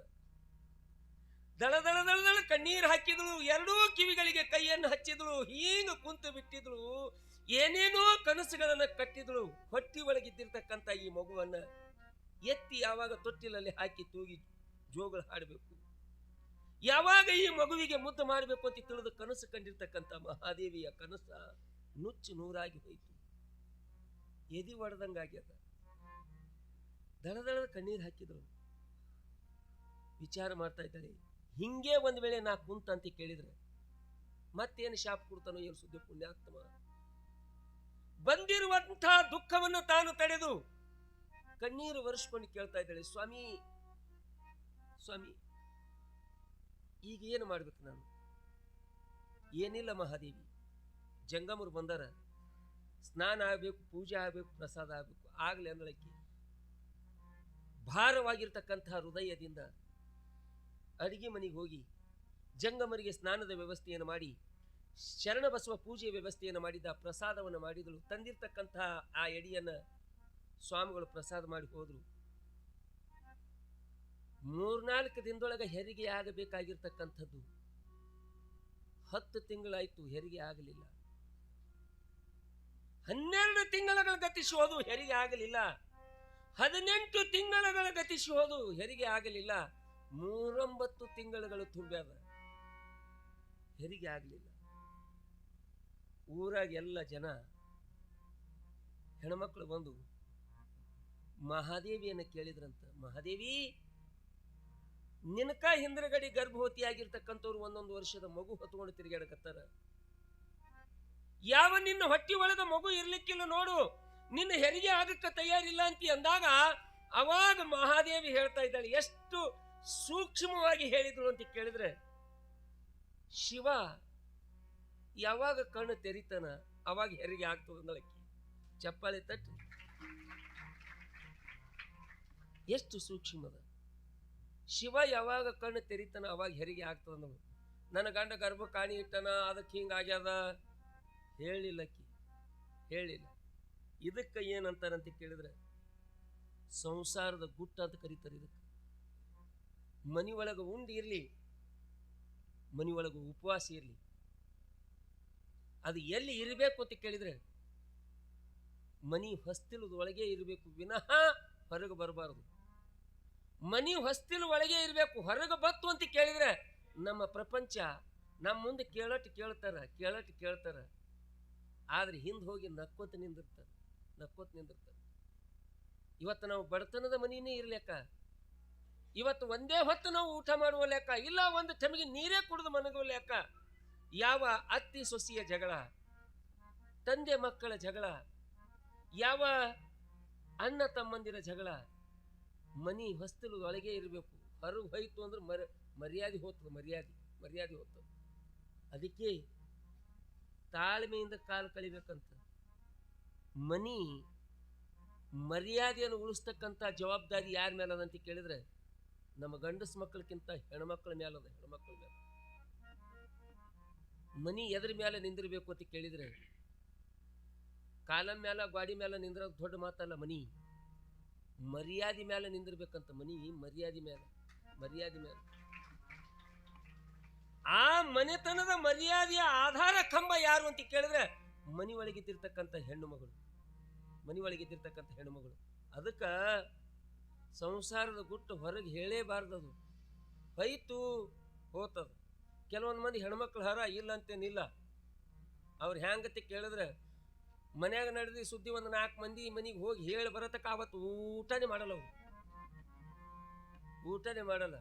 ದಳ ದಳ ದಳ ದಳ ಕಣ್ಣೀರು ಹಾಕಿದಳು, 2 ಕಿವಿಗಳಿಗೆ ಕೈಯನ್ನು ಹಚ್ಚಿದಳು, ಹೀಗೆ ಕುಂತು ಬಿಟ್ಟಿದಳು, ಏನೇನೋ ಕನಸುಗಳನ್ನ ಕಟ್ಟಿದಳು. ಹೊಟ್ಟಿ ಒಳಗಿದ್ದಿರ್ತಕ್ಕಂಥ ಈ ಮಗುವನ್ನ ಎತ್ತಿ ಯಾವಾಗ ತೊಟ್ಟಿಲಲ್ಲಿ ಹಾಕಿ ತೂಗಿ ಜೋಗಳು ಹಾಡಬೇಕು, ಯಾವಾಗ ಈ ಮಗುವಿಗೆ ಮುದ್ದು ಮಾಡಬೇಕು ಅಂತ ತಿಳಿದು ಕನಸು ಕಂಡಿರ್ತಕ್ಕಂಥ ಮಹಾದೇವಿಯ ಕನಸ ನುಚ್ಚು ನೂರಾಗಿ ಹೋಯಿತು. ಎದಿ ಒಡೆದಂಗಾಗ್ಯದ. ದಳದಳದ ಕಣ್ಣೀರು ಹಾಕಿದಳು. ವಿಚಾರ ಮಾಡ್ತಾ ಇದ್ದಾಳೆ, ಹಿಂಗೆ ಒಂದ್ ವೇಳೆ ನಾ ಕುಂತ ಅಂತ ಕೇಳಿದ್ರೆ ಮತ್ತೇನು ಶಾಪ ಕೊಡ್ತಾನೋ, ಏನು ಸುದ್ದಿ ಪುಣ್ಯಾತ್ಮ. ಬಂದಿರುವಂತಹ ದುಃಖವನ್ನು ತಾನು ತಡೆದು ಕಣ್ಣೀರು ಒರೆಸ್ಕೊಂಡು ಕೇಳ್ತಾ ಇದ್ದಾಳೆ, ಸ್ವಾಮಿ, ಈಗ ಏನು ಮಾಡ್ಬೇಕು ನಾನು? ಏನಿಲ್ಲ ಮಹಾದೇವಿ, ಜಂಗಮರು ಬಂದಾರ, ಸ್ನಾನ ಆಗ್ಬೇಕು, ಪೂಜೆ ಆಗ್ಬೇಕು, ಪ್ರಸಾದ ಆಗ್ಬೇಕು, ಆಗ್ಲಿ ಅಂದಳಕ್ಕೆ ಭಾರವಾಗಿರ್ತಕ್ಕಂತಹ ಹೃದಯದಿಂದ ಅಡಿಗೆ ಮನೆಗೆ ಹೋಗಿ ಜಂಗಮರಿಗೆ ಸ್ನಾನದ ವ್ಯವಸ್ಥೆಯನ್ನು ಮಾಡಿ, ಶರಣಬಸವ ಪೂಜೆಯ ವ್ಯವಸ್ಥೆಯನ್ನು ಮಾಡಿದ್ದ, ಪ್ರಸಾದವನ್ನು ಮಾಡಿದಳು. ತಂದಿರ್ತಕ್ಕಂತಹ ಆ ಎಡಿಯನ್ನ ಸ್ವಾಮಿಗಳು ಪ್ರಸಾದ ಮಾಡಿ ಹೋದ್ರು. 3-4 ದಿನದೊಳಗೆ ಹೆರಿಗೆ ಆಗಬೇಕಾಗಿರ್ತಕ್ಕಂಥದ್ದು 10 ತಿಂಗಳಾಯ್ತು, ಹೆರಿಗೆ ಆಗಲಿಲ್ಲ. 12 ತಿಂಗಳ ಗತಿಸಿ ಹೋದು, ಹೆರಿಗೆ ಆಗಲಿಲ್ಲ. 18 ತಿಂಗಳ ಗತಿಸಿ ಹೋದು, ಹೆರಿಗೆ ಆಗಲಿಲ್ಲ. 39 ತಿಂಗಳು ತುಂಬ್ಯಾದ, ಹೆರಿಗೆ ಆಗಲಿಲ್ಲ. ಊರಾಗ ಎಲ್ಲ ಜನ ಹೆಣ್ಮಕ್ಳು ಬಂದು ಮಹಾದೇವಿಯನ್ನು ಕೇಳಿದ್ರಂತ, ಮಹಾದೇವಿ, ನಿನಕ ಹಿಂದ್ರಗಡಿ ಗರ್ಭವತಿ ಆಗಿರ್ತಕ್ಕಂಥವ್ರು 1 ವರ್ಷದ ಮಗು ಹೊತ್ಕೊಂಡು ತಿರುಗಾಡಕತ್ತಾರ, ಯಾವ ನಿನ್ನ ಹೊಟ್ಟಿ ಒಳಗ ಮಗು ಇರ್ಲಿಕ್ಕಿಲ್ಲ ನೋಡು, ನಿನ್ನ ಹೆರಿಗೆ ಆಗಕ್ಕ ತಯಾರಿಲ್ಲ ಅಂತ ಅಂದಾಗ ಅವಾಗ ಮಹಾದೇವಿ ಹೇಳ್ತಾ ಇದ್ದಾಳೆ. ಎಷ್ಟು ಸೂಕ್ಷ್ಮವಾಗಿ ಹೇಳಿದ್ರು ಅಂತ ಕೇಳಿದ್ರೆ, ಶಿವ ಯಾವಾಗ ಕಣ್ಣು ತೆರಿತಾನ ಅವಾಗ ಹೆರಿಗೆ ಆಗ್ತದ ಅಂದಳಕ್ಕೆ. ಚಪ್ಪಾಳೆ ತಟ್ಟಿ, ಎಷ್ಟು ಸೂಕ್ಷ್ಮದ. ಶಿವ ಯಾವಾಗ ಕಣ್ಣು ತೆರಿತಾನ ಅವಾಗ ಹೆರಿಗೆ ಆಗ್ತದ ಅಂದಳು. ನನ್ನ ಗಂಡ ಗರ್ಭ ಕಾಣಿ ಇಟ್ಟನ, ಅದಕ್ಕೆ ಹಿಂಗಾಗ್ಯದ ಹೇಳಿಲ್ಲಕ್ಕಿ, ಹೇಳಿಲ್ಲ. ಇದಕ್ಕೆ ಏನಂತಾರಂತ ಕೇಳಿದ್ರೆ ಸಂಸಾರದ ಗುಟ್ಟ ಅಂತ ಕರೀತಾರೆ. ಇದಕ್ಕೆ ಮನಿ ಒಳಗೆ ಉಂಡು ಇರಲಿ, ಮನಿ ಒಳಗೆ ಉಪವಾಸ ಇರಲಿ, ಅದು ಎಲ್ಲಿ ಇರಬೇಕು ಅಂತ ಕೇಳಿದ್ರೆ ಮನಿ ಹೊಸ್ತಿಲದ ಒಳಗೆ ಇರಬೇಕು, ವಿನಃ ಹೊರಗೆ ಬರಬಾರದು. ಮನಿ ಹೊಸ್ತಿಲ ಒಳಗೆ ಇರಬೇಕು. ಹೊರಗೆ ಬತ್ತು ಅಂತ ಕೇಳಿದ್ರೆ ನಮ್ಮ ಪ್ರಪಂಚ ನಮ್ಮ ಮುಂದೆ ಕೇಳಟ್ಟು ಕೇಳ್ತಾರ, ಆದ್ರೆ ಹಿಂದೆ ಹೋಗಿ ನಕ್ಕೋತ ನಿಂದಿರ್ತಾರೆ. ಇವತ್ತು ನಾವು ಬಡತನದ ಮನಿನೇ ಇರ್ಲೆಕ್ಕ, ಇವತ್ತು ಒಂದೇ ಹೊತ್ತು ನಾವು ಊಟ ಮಾಡುವ ಲೆಕ್ಕ ಇಲ್ಲ, ಒಂದು ಟಮಿಗೆ ನೀರೇ ಕುಡಿದು ಮನಗುವ ಲೆಕ್ಕ. ಯಾವ ಅತ್ತಿ ಸೊಸೆಯ ಜಗಳ, ತಂದೆ ಮಕ್ಕಳ ಜಗಳ, ಯಾವ ಅಣ್ಣ ತಮ್ಮಂದಿರ ಜಗಳ, ಮನಿ ಹೊಸ್ತಿಲದ ಒಳಗೆ ಇರಬೇಕು. ಹೊರಗೆ ಹೋಯ್ತು ಅಂದ್ರೆ ಮರ್ಯಾದೆ ಹೋಗ್ತದೆ, ಮರ್ಯಾದೆ ಹೋಗ್ತದೆ. ಅದಕ್ಕೆ ತಾಳ್ಮೆಯಿಂದ ಕಾಲು ಕಳಿಬೇಕಂತ. ಮನಿ ಮರ್ಯಾದೆಯನ್ನು ಉಳಿಸ್ತಕ್ಕಂಥ ಜವಾಬ್ದಾರಿ ಯಾರ ಮೇಲೆ ಅದಂತ ಕೇಳಿದ್ರೆ ನಮ್ಮ ಗಂಡಸ ಮಕ್ಕಳಕ್ಕಿಂತ ಹೆಣ್ಮಕ್ಳ ಮೇಲದ. ಹೆಣ್ಮಕ್ಳ ಮೇಲೆ ಮನಿ ಎದ್ರ ಮೇಲೆ ನಿಂದಿರ್ಬೇಕು ಅಂತ ಕೇಳಿದ್ರೆ ಕಾಲಂ ಮೇಲೆ ಗಾಡಿ ಮೇಲೆ ನಿಂದ್ರೋದು ದೊಡ್ಡ ಮಾತಲ್ಲ. ಮನಿ ಮರ್ಯಾದೆ ಮೇಲೆ ನಿಂದಿರ್ಬೇಕಂತ. ಮನಿ ಮರ್ಯಾದೆ ಮೇಲೆ. ಆ ಮನೆತನದ ಮರ್ಯಾದೆಯ ಆಧಾರ ಕಂಬ ಯಾರು ಅಂತ ಕೇಳಿದ್ರೆ ಮನಿ ಒಳಗಿದ್ದಿರ್ತಕ್ಕಂಥ ಹೆಣ್ಣು ಮಗಳು. ಅದಕ್ಕ ಸಂಸಾರದ ಗುಟ್ಟು ಹೊರಗೆ ಹೇಳೇಬಾರ್ದದು. ಹೋಯ್ತು ಹೋತದ. ಕೆಲವೊಂದು ಮಂದಿ ಹೆಣ್ಮಕ್ಳು ಹರ ಇಲ್ಲ ಅಂತೇನಿಲ್ಲ. ಅವ್ರು ಹ್ಯಾಂಗತ್ತೆ ಕೇಳಿದ್ರೆ ಮನ್ಯಾಗ ನಡೆದಿ ಸುದ್ದಿ ಒಂದು 4 ಮಂದಿ ಮನಿಗೆ ಹೋಗಿ ಹೇಳಿ ಬರತಕ್ಕ ಅವತ್ತು ಊಟನೇ ಮಾಡಲ್ಲ.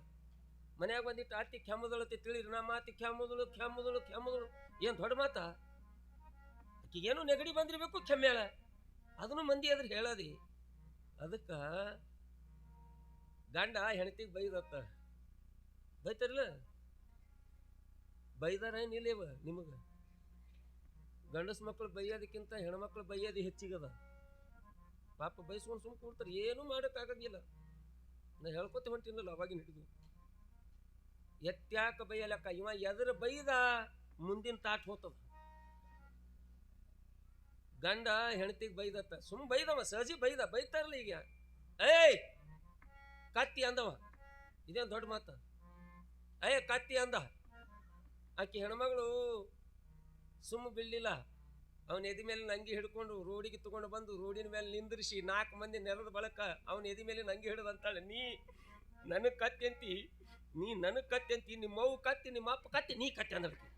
ಮನ್ಯಾಗ ಬಂದಿಟ್ಟು ಅತ್ತಿ ಕೆಮ್ಮದಳತಿ ತಿಳಿರಿ, ನಮ್ಮ ಅತ್ತಿ ಕೆಮ್ಮದಳು ಏನು ದೊಡ್ಡ ಮಾತ. ಆಕಿಗೇನು ನೆಗಡಿ ಬಂದಿರ್ಬೇಕು, ಕೆಮ್ಮೇಳ, ಅದನ್ನು ಮಂದಿ ಅದ್ರ ಹೇಳದಿ. ಅದಕ್ಕ ಗಂಡ ಹೆಣ್ತಿಗೆ ಬೈತಾರಲ್ಲ, ಬೈದಾರ ಏನಿಲ್ಲವ ನಿಮಗೆ? ಗಂಡಸ ಮಕ್ಕಳು ಬೈಯೋದಕ್ಕಿಂತ ಹೆಣ್ಮಕ್ಳು ಬೈಯೋದು ಹೆಚ್ಚಿಗದ. ಪಾಪ ಬೈಸ್ಕೊಂಡು ಸುಮ್ ಕೊಡ್ತಾರೆ, ಏನೂ ಮಾಡೋಕ್ಕಾಗಂಗಿಲ್ಲ. ನಾ ಹೇಳ್ಕೊತ ಹೊಂಟಿನಲ್ಲ ಅವಾಗಿನ ಹಿಡಿದು. ಎತ್ತ್ಯಾಕ ಬೈಯಲಕ್ಕ, ಇವ ಎದ್ರ ಬೈದ ಮುಂದಿನ ತಾಟ್ ಹೋತದ. ಗಂಡ ಹೆಣ್ತಿಗೆ ಬೈದತ್ತ, ಸುಮ್ ಬೈದವ, ಸಹಜಿ ಬೈತಾರಲ್ಲ ಈಗ. ಏಯ್ ಕತ್ತಿ ಅಂದವ, ಇದೇನು ದೊಡ್ಡ ಮಾತ. ಕತ್ತಿ ಅಂದ. ಆಕಿ ಹೆಣ್ಮಗಳು ಸುಮ್ಮ ಬೀಳಲಿಲ್ಲ. ಅವನ ಎದಿ ಮೇಲೆ ನಂಗಿ ಹಿಡ್ಕೊಂಡು ರೋಡಿಗೆ ತಗೊಂಡು ಬಂದು ರೋಡಿನ ಮೇಲೆ ನಿಂದಿರಿಸಿ 4 ಮಂದಿ ನೆಲದ ಬಳಕ ಅವನ ಎದಿ ಮೇಲೆ ನಂಗಿ ಹಿಡಿದಂತಾಳೆ. ನೀ ನನಗೆ ಕತ್ತಿ ಅಂತಿ, ನಿಮ್ಮ ಮಗು ಕತ್ತಿ, ನಿಮ್ಮ ಅಪ್ಪ ಕತ್ತಿ, ನೀ ಕತ್ತಿ ಅಂದಕ್ಕೆ.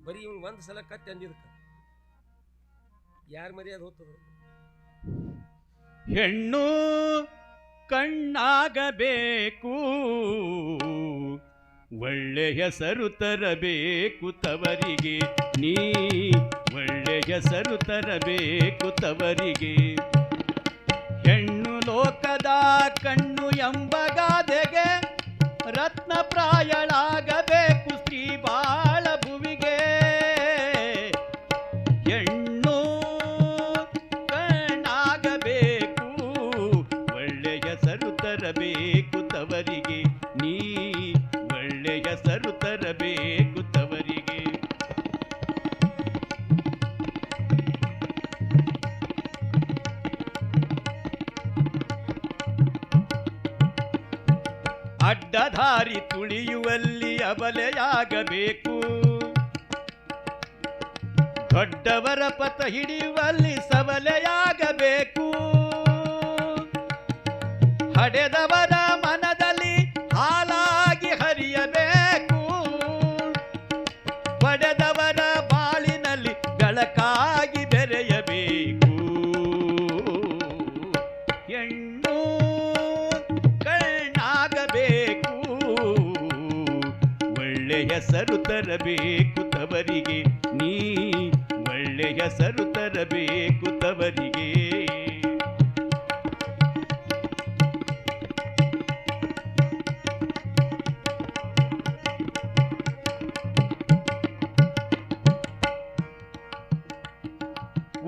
ಬರೀ ಇವ್ನು ಒಂದು ಸಲ ಕತ್ತಿ ಅಂದಿದ್ದಕ್ಕೆ ಯಾರು ಮರ್ಯಾದೆ ಹೋಗ್ತದ? ಹೆಣ್ಣು ಕಣ್ಣಾಗಬೇಕು, ಒಳ್ಳೆ ಹೆಸರು ತರಬೇಕು ತವರಿಗೆ, ನೀ ಒಳ್ಳೆ ಹೆಸರು ತರಬೇಕು ತವರಿಗೆ. ಹೆಣ್ಣು ಲೋಕದ ಕಣ್ಣು ಎಂಬ ಗಾದೆಗೆ ರತ್ನ ಪ್ರಾಯಳಾಗಬೇಕು ಸ್ತ್ರೀ ಬಾಳ ಭುವಿಗೆ. ಹೆಣ್ಣು ಕಣ್ಣಾಗಬೇಕು, ಒಳ್ಳೆ ಹೆಸರು ತರಬೇಕು ತವರಿಗೆ, ನೀ ಒಳ್ಳೆ ಹೆಸರು ತರಬೇಕು ತವರಿಗೆ. ಅಡ್ಡದಾರಿ ತುಳಿಯುವಲ್ಲಿ ಅಬಲೆಯಾಗಬೇಕು, ದೊಡ್ಡವರ ಪಥ ಹಿಡಿಯುವಲ್ಲಿ ಸಬಲೆಯಾಗಬೇಕು. ಹಡೆದವರ ಮನದಲ್ಲಿ ಹಾಲಾಗಿ ಹರಿಯಬೇಕು, ಪಡೆದವರ ಬಾಳಿನಲ್ಲಿ ಬೆಳಕಾಗಿ ಬೆರೆಯಬೇಕು. ಹೆಣ್ಣು ಕಣ್ಣಾಗಬೇಕು, ಒಳ್ಳೆ ಹೆಸರು ತರಬೇಕು ತವರಿಗೆ, ನೀ ಒಳ್ಳೆ ಹೆಸರು ತರಬೇಕು ತವರಿಗೆ.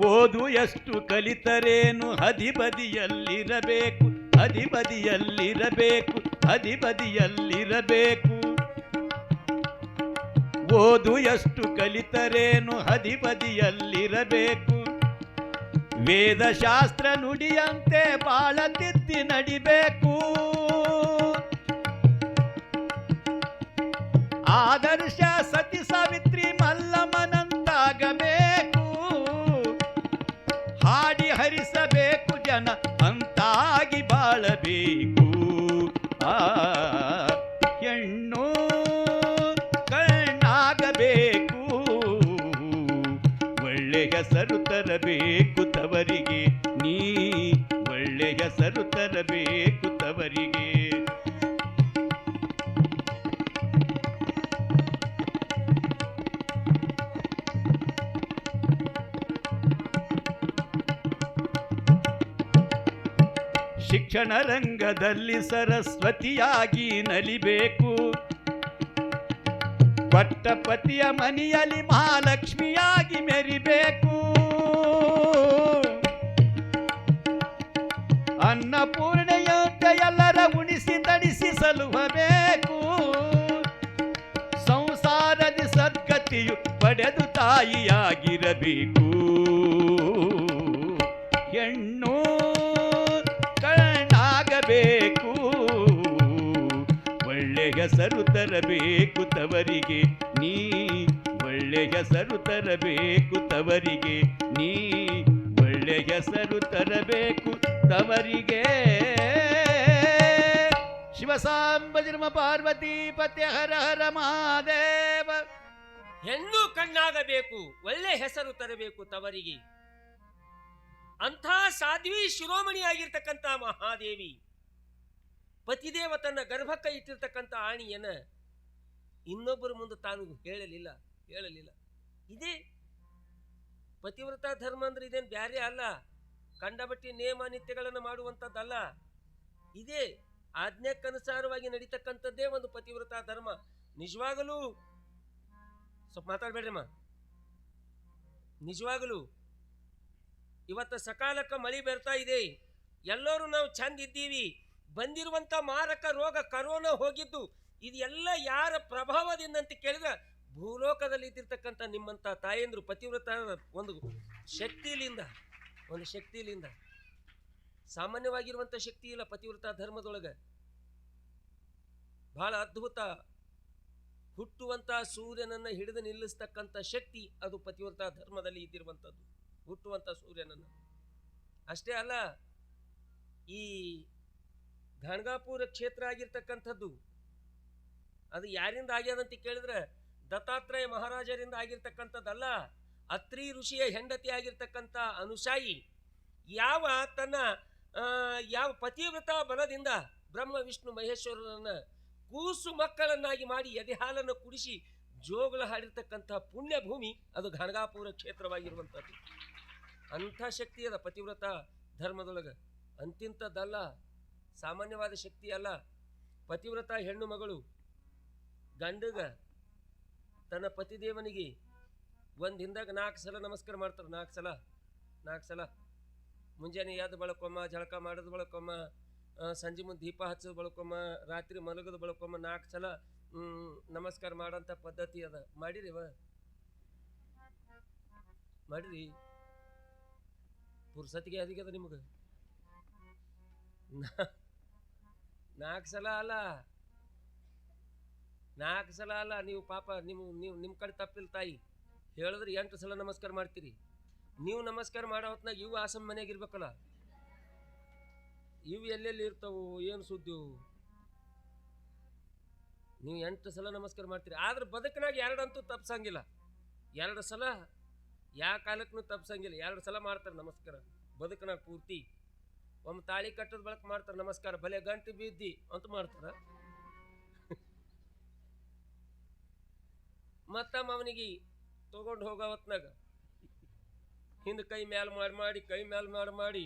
ಓದು ಎಷ್ಟು ಕಲಿತರೇನು ಹದಿಬದಿಯಲ್ಲಿರಬೇಕು, ಹದಿಬದಿಯಲ್ಲಿರಬೇಕು. ಓದು ಎಷ್ಟು ಕಲಿತರೇನು ಹದಿಬದಿಯಲ್ಲಿರಬೇಕು, ವೇದಶಾಸ್ತ್ರ ನುಡಿಯಂತೆ ಬಾಳ ತಿದ್ದಿ ನಡಿಬೇಕು. ಆದರ್ಶ ಸತಿ ಸಾವಿತ್ರಿ ಮಲ್ಲಮ್ಮನಂತಾಗಬೇಕು. ಹಾಡಿ ಹರಿಸಬೇಕು ಜನ ಅಂತಾಗಿ ಬಾಳಬೇಕು. ಆ ಹೆಣ್ಣು ಕಣ್ಣಾಗಬೇಕು. ಒಳ್ಳೆ ಹೆಸರು ತರಬೇಕು ತವರಿಗೆ ನೀ. ಒಳ್ಳೆ ಹೆಸರು ತರಬೇಕು ತವರಿಗೆ. ಶಿಕ್ಷಣ ರಂಗದಲ್ಲಿ ಸರಸ್ವತಿಯಾಗಿ ನಲಿಬೇಕು. ಪಟ್ಟಪತಿಯ ಮನೆಯಲ್ಲಿ ಮಹಾಲಕ್ಷ್ಮಿಯಾಗಿ ಮೆರಿಬೇಕು. ಅನ್ನಪೂರ್ಣೆಯಂತೆ ಎಲ್ಲರ ಉಣಿಸಿ ತಡಿಸಿ ಸಲುಹಬೇಕು. ಸಂಸಾರದಿ ಸದ್ಗತಿಯು ಪಡೆದು ತಾಯಿಯಾಗಿರಬೇಕು. ಹೆಣ್ಣು ಕಣ್ಣಾಗಬೇಕು. ಒಳ್ಳೆ ಹೆಸರು ತರಬೇಕು ತವರಿಗೆ ನೀ. ಒಳ್ಳೆ ಹೆಸರು ತರಬೇಕು ತವರಿಗೆ ನೀ. ಒಳ್ಳೆ ಹೆಸರು ತರಬೇಕು ತವರಿಗೆ. ಶಿವಸಾಂಬ ಜನ್ಮ ಪಾರ್ವತಿ ಪತ್ಯ ಹರ ಹರ ಮಹಾದೇವ. ಹೆಣ್ಣು ಕಣ್ಣಾಗಬೇಕು, ಒಳ್ಳೆ ಹೆಸರು ತರಬೇಕು ತವರಿಗೆ. ಅಂಥ ಸಾಧ್ವಿ ಶಿರೋಮಣಿಯಾಗಿರ್ತಕ್ಕಂಥ ಮಹಾದೇವಿ ಪತಿದೇವ ತನ್ನ ಗರ್ಭಕ್ಕೆ ಇಟ್ಟಿರ್ತಕ್ಕಂಥ ಆಣಿಯನ್ನ ಇನ್ನೊಬ್ಬರ ಮುಂದೆ ತಾನು ಹೇಳಲಿಲ್ಲ. ಇದೇ ಪತಿವ್ರತ ಧರ್ಮ ಅಂದ್ರೆ ಇದೇನು ಬ್ಯಾರೆ ಅಲ್ಲ. ಕಂಡಬಟ್ಟಿ ನೇಮ ನಿತ್ಯಗಳನ್ನು ಮಾಡುವಂಥದ್ದಲ್ಲ. ಇದೇ ಆಜ್ಞೆಕ್ಕನುಸಾರವಾಗಿ ನಡೀತಕ್ಕಂಥದ್ದೇ ಒಂದು ಪತಿವ್ರತ ಧರ್ಮ. ನಿಜವಾಗಲೂ ಸ್ವಲ್ಪ ಮಾತಾಡ್ಬೇಡ್ರಮ್ಮ. ನಿಜವಾಗಲೂ ಇವತ್ತು ಸಕಾಲಕ್ಕೆ ಮಳಿ ಬರ್ತಾ ಇದೆ. ಎಲ್ಲರೂ ನಾವು ಚಂದ ಇದ್ದೀವಿ. ಬಂದಿರುವಂತ ಮಾರಕ ರೋಗ ಕರೋನಾ ಹೋಗಿದ್ದು ಇದು ಎಲ್ಲ ಯಾರ ಪ್ರಭಾವದಿಂದ ಅಂತ ಕೇಳಿದ್ರೆ ಭೂಲೋಕದಲ್ಲಿ ಇದ್ದಿರ್ತಕ್ಕಂಥ ನಿಮ್ಮಂತ ತಾಯಂದ್ರು ಪತಿವ್ರತ ಒಂದು ಶಕ್ತಿಲಿಂದ ಸಾಮಾನ್ಯವಾಗಿರುವಂತ ಶಕ್ತಿ ಇಲ್ಲ ಪತಿವ್ರತ ಧರ್ಮದೊಳಗೆ. ಬಹಳ ಅದ್ಭುತ. ಹುಟ್ಟುವಂತ ಸೂರ್ಯನನ್ನ ಹಿಡಿದು ನಿಲ್ಲಿಸ್ತಕ್ಕಂಥ ಶಕ್ತಿ ಅದು ಪತಿವ್ರತ ಧರ್ಮದಲ್ಲಿ ಇದ್ದಿರುವಂಥದ್ದು. ಹುಟ್ಟುವಂತ ಸೂರ್ಯನನ್ನು ಅಷ್ಟೇ ಅಲ್ಲ, ಈ ಗಾಣಗಾಪುರ ಕ್ಷೇತ್ರ ಆಗಿರ್ತಕ್ಕಂಥದ್ದು ಅದು ಯಾರಿಂದ ಆಗ್ಯದಂತ ಕೇಳಿದ್ರೆ ದತ್ತಾತ್ರೇಯ ಮಹಾರಾಜರಿಂದ ಆಗಿರ್ತಕ್ಕಂಥದ್ದಲ್ಲ. ಅತ್ರಿ ಋಷಿಯ ಹೆಂಡತಿ ಆಗಿರ್ತಕ್ಕಂಥ ಅನುಸಾಯಿ ಯಾವ ಪತಿವ್ರತ ಬಲದಿಂದ ಬ್ರಹ್ಮ ವಿಷ್ಣು ಮಹೇಶ್ವರರನ್ನ ಕೂಸು ಮಕ್ಕಳನ್ನಾಗಿ ಮಾಡಿ ಎದೆ ಹಾಲನ್ನು ಕುಡಿಸಿ ಜೋಗಳ ಹಾಡಿರ್ತಕ್ಕಂಥ ಪುಣ್ಯ ಭೂಮಿ ಅದು ಗಾಣಗಾಪುರ ಕ್ಷೇತ್ರವಾಗಿರುವಂಥದ್ದು. ಅಂಥ ಶಕ್ತಿ ಅದ ಪತಿವ್ರತ ಧರ್ಮದೊಳಗೆ. ಅಂತಿಂಥದ್ದಲ್ಲ, ಸಾಮಾನ್ಯವಾದ ಶಕ್ತಿ ಅಲ್ಲ. ಪತಿವ್ರತ ಹೆಣ್ಣು ಮಗಳು ಗಂಡಗ ತನ್ನ ಪತಿದೇವನಿಗೆ ಒಂದು ಹಿಂದಾಗ 4 ಸಲ ನಮಸ್ಕಾರ ಮಾಡ್ತಾರೆ. 4 ಸಲ ಮುಂಜಾನೆ ಎದ್ದು ಬಳಕೊಮ್ಮ, ಜಳಕ ಮಾಡೋದು ಬಳಕೊಮ್ಮ, ಸಂಜೆ ಮುಂದೆ ದೀಪ ಹಚ್ಚೋದು ಬಳಕೊಮ್ಮ, ರಾತ್ರಿ ಮಲಗೋದು ಬಳಕೊಮ್ಮ 4 ಸಲ ನಮಸ್ಕಾರ ಮಾಡೋಂಥ ಪದ್ಧತಿ ಅದ. ಮಾಡಿರಿ ಪುರ್ಸತಿಗೆ ಅದಿಗದ ನಿಮಗೆ. 4 ಸಲ ಅಲ್ಲ. ನೀವು ಪಾಪ ನಿಮ್ಮ ಕಡೆ ತಪ್ಪಿಲ್ಲ ತಾಯಿ. ಹೇಳಿದ್ರೆ 8 ಸಲ ನಮಸ್ಕಾರ ಮಾಡ್ತೀರಿ. ನೀವು ನಮಸ್ಕಾರ ಮಾಡೋ ಹೊತ್ನಾಗ ಇವು ಆಸಮ್ ಮನೆಯಾಗ ಇರ್ಬೇಕಲ್ಲ. ಇವು ಎಲ್ಲೆಲ್ಲಿ ಇರ್ತಾವು, ಏನು ಸುದ್ದಿ. ನೀವು 8 ಸಲ ನಮಸ್ಕಾರ ಮಾಡ್ತೀರಿ. ಆದ್ರೆ ಬದುಕಿನಾಗ 2 ಅಂತೂ ತಪ್ಸಂಗಿಲ್ಲ. 2 ಸಲ ಯಾವ ಕಾಲಕ್ಕೂ ತಪ್ಸಂಗಿಲ್ಲ. 2 ಸಲ ಮಾಡ್ತಾರೆ ನಮಸ್ಕಾರ ಬದುಕಿನಾಗ ಪೂರ್ತಿ. ಒಮ್ಮೆ ತಾಳಿ ಕಟ್ಟದ ಬಳಕ ಮಾಡ್ತಾರೆ ನಮಸ್ಕಾರ. ಬಲೆ ಗಂಟು ಬಿದ್ದಿ ಅಂತ ಮಾಡ್ತಾರ. ಮತ್ತಮ್ಮ ಅವನಿಗೆ ತಗೊಂಡು ಹೋಗೋ ಹೊತ್ನಾಗ ಹಿಂದೆ ಕೈ ಮ್ಯಾಲ ಮಾಡಿ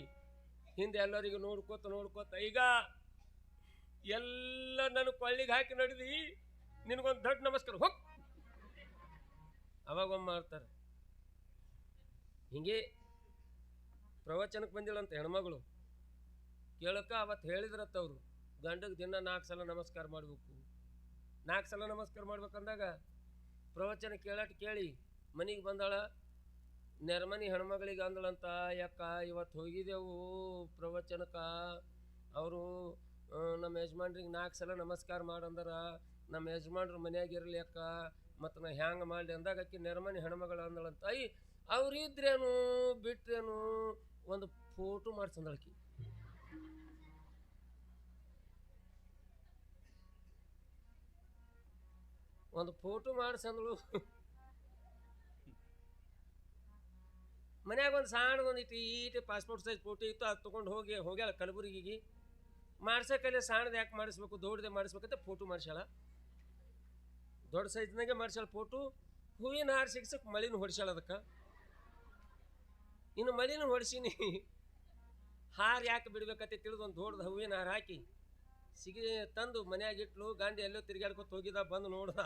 ಹಿಂದೆ ಎಲ್ಲರಿಗೂ ನೋಡ್ಕೋತ ಈಗ ಎಲ್ಲ ನನ್ನ ಕೊಳ್ಳಿಗೆ ಹಾಕಿ ನಡೆದಿ ನಿನಗೊಂದು ದೊಡ್ಡ ನಮಸ್ಕಾರ ಹೋಗ್ ಅವಾಗ ಒಮ್ಮೆ ಮಾಡ್ತಾರೆ. ಹಿಂಗೆ ಪ್ರವಚನಕ್ಕೆ ಬಂದಿಳಂತ ಹೆಣ್ಮಗಳು ಕೇಳಕ್ಕ ಅವತ್ತು ಹೇಳಿದ್ರತ್ತ ಅವರು ಗಂಡಗೆ ದಿನ 4 ಸಲ ನಮಸ್ಕಾರ ಮಾಡಬೇಕು. 4 ಸಲ ನಮಸ್ಕಾರ ಮಾಡ್ಬೇಕಂದಾಗ ಪ್ರವಚನ ಕೇಳಿ ಮನೆಗೆ ಬಂದಾಳ. ನೆರ್ಮನಿ ಹೆಣ್ಮಗಳಿಗೆ ಅಂದಳಂತ, ಯಾಕ ಇವತ್ತು ಹೋಗಿದ್ದೆವು ಪ್ರವಚನಕ್ಕ, ಅವರು ನಮ್ಮ ಯಜಮಾನ್ರಿಗೆ 4 ಸಲ ನಮಸ್ಕಾರ ಮಾಡಂದಾರ, ನಮ್ಮ ಯಜಮಾನ್ರು ಮನ್ಯಾಗ ಇರಲಿ ಅಕ್ಕ, ಮತ್ತು ನಾ ಹ್ಯಾಂಗೆ ಮಾಡಲಿ ಅಂದಾಗ ಆಕಿ ನೆರ್ಮನಿ ಹೆಣ್ಮಗಳು ಅಂದಳಂತ, ಅವ್ರಿದ್ರೇನು ಬಿಟ್ರೇನು ಒಂದು ಫೋಟೋ ಮಾಡ್ಸಂದಳಕಿ. ಒಂದು ಫೋಟೋ ಮಾಡ್ಸಂದಳು. ಮನ್ಯಾಗ ಒಂದು ಸಣ್ಣದೊಂದು ಈಟೆ ಪಾಸ್ಪೋರ್ಟ್ ಸೈಜ್ ಫೋಟೋ ಇತ್ತು, ಅದು ತೊಗೊಂಡು ಹೋಗ್ಯಾಳ ಕಲಬುರಗಿಗೆ. ಮಾಡ್ಸಕ್ಕಲ್ಲೇ ಸಣ್ಣದು ಯಾಕೆ ಮಾಡಿಸ್ಬೇಕು, ದೊಡ್ಡದೇ ಮಾಡಿಸ್ಬೇಕಂತ ಫೋಟೋ ಮಾಡ್ಸ್ಯಾಳ. ದೊಡ್ಡ ಸೈಜ್ನಾಗೆ ಮಾಡ್ಸ್ಯಾಳ ಫೋಟೋ. ಹೂವಿನ ಹಾರ ಸಿಗ್ಸಕ್ಕೆ ಮಳಿನೂ ಹೊಡ್ಸ್ಯಾಳ ಅದಕ್ಕೆ. ಇನ್ನು ಮಳಿನೂ ಹೊಡ್ಸೀನಿ, ಹಾರ ಯಾಕೆ ಬಿಡ್ಬೇಕಂತ ತಿಳಿದು ಒಂದು ದೊಡ್ಡದು ಹೂವಿನ ಹಾರ ಹಾಕಿ ತಂದು ಮನ್ಯಾಗ ಇಟ್ಲು. ಗಾಂಡಿ ಎಲ್ಲೋ ತಿರ್ಗಾಡ್ಕೊತ ಹೋಗಿದ, ಬಂದು ನೋಡ್ದ.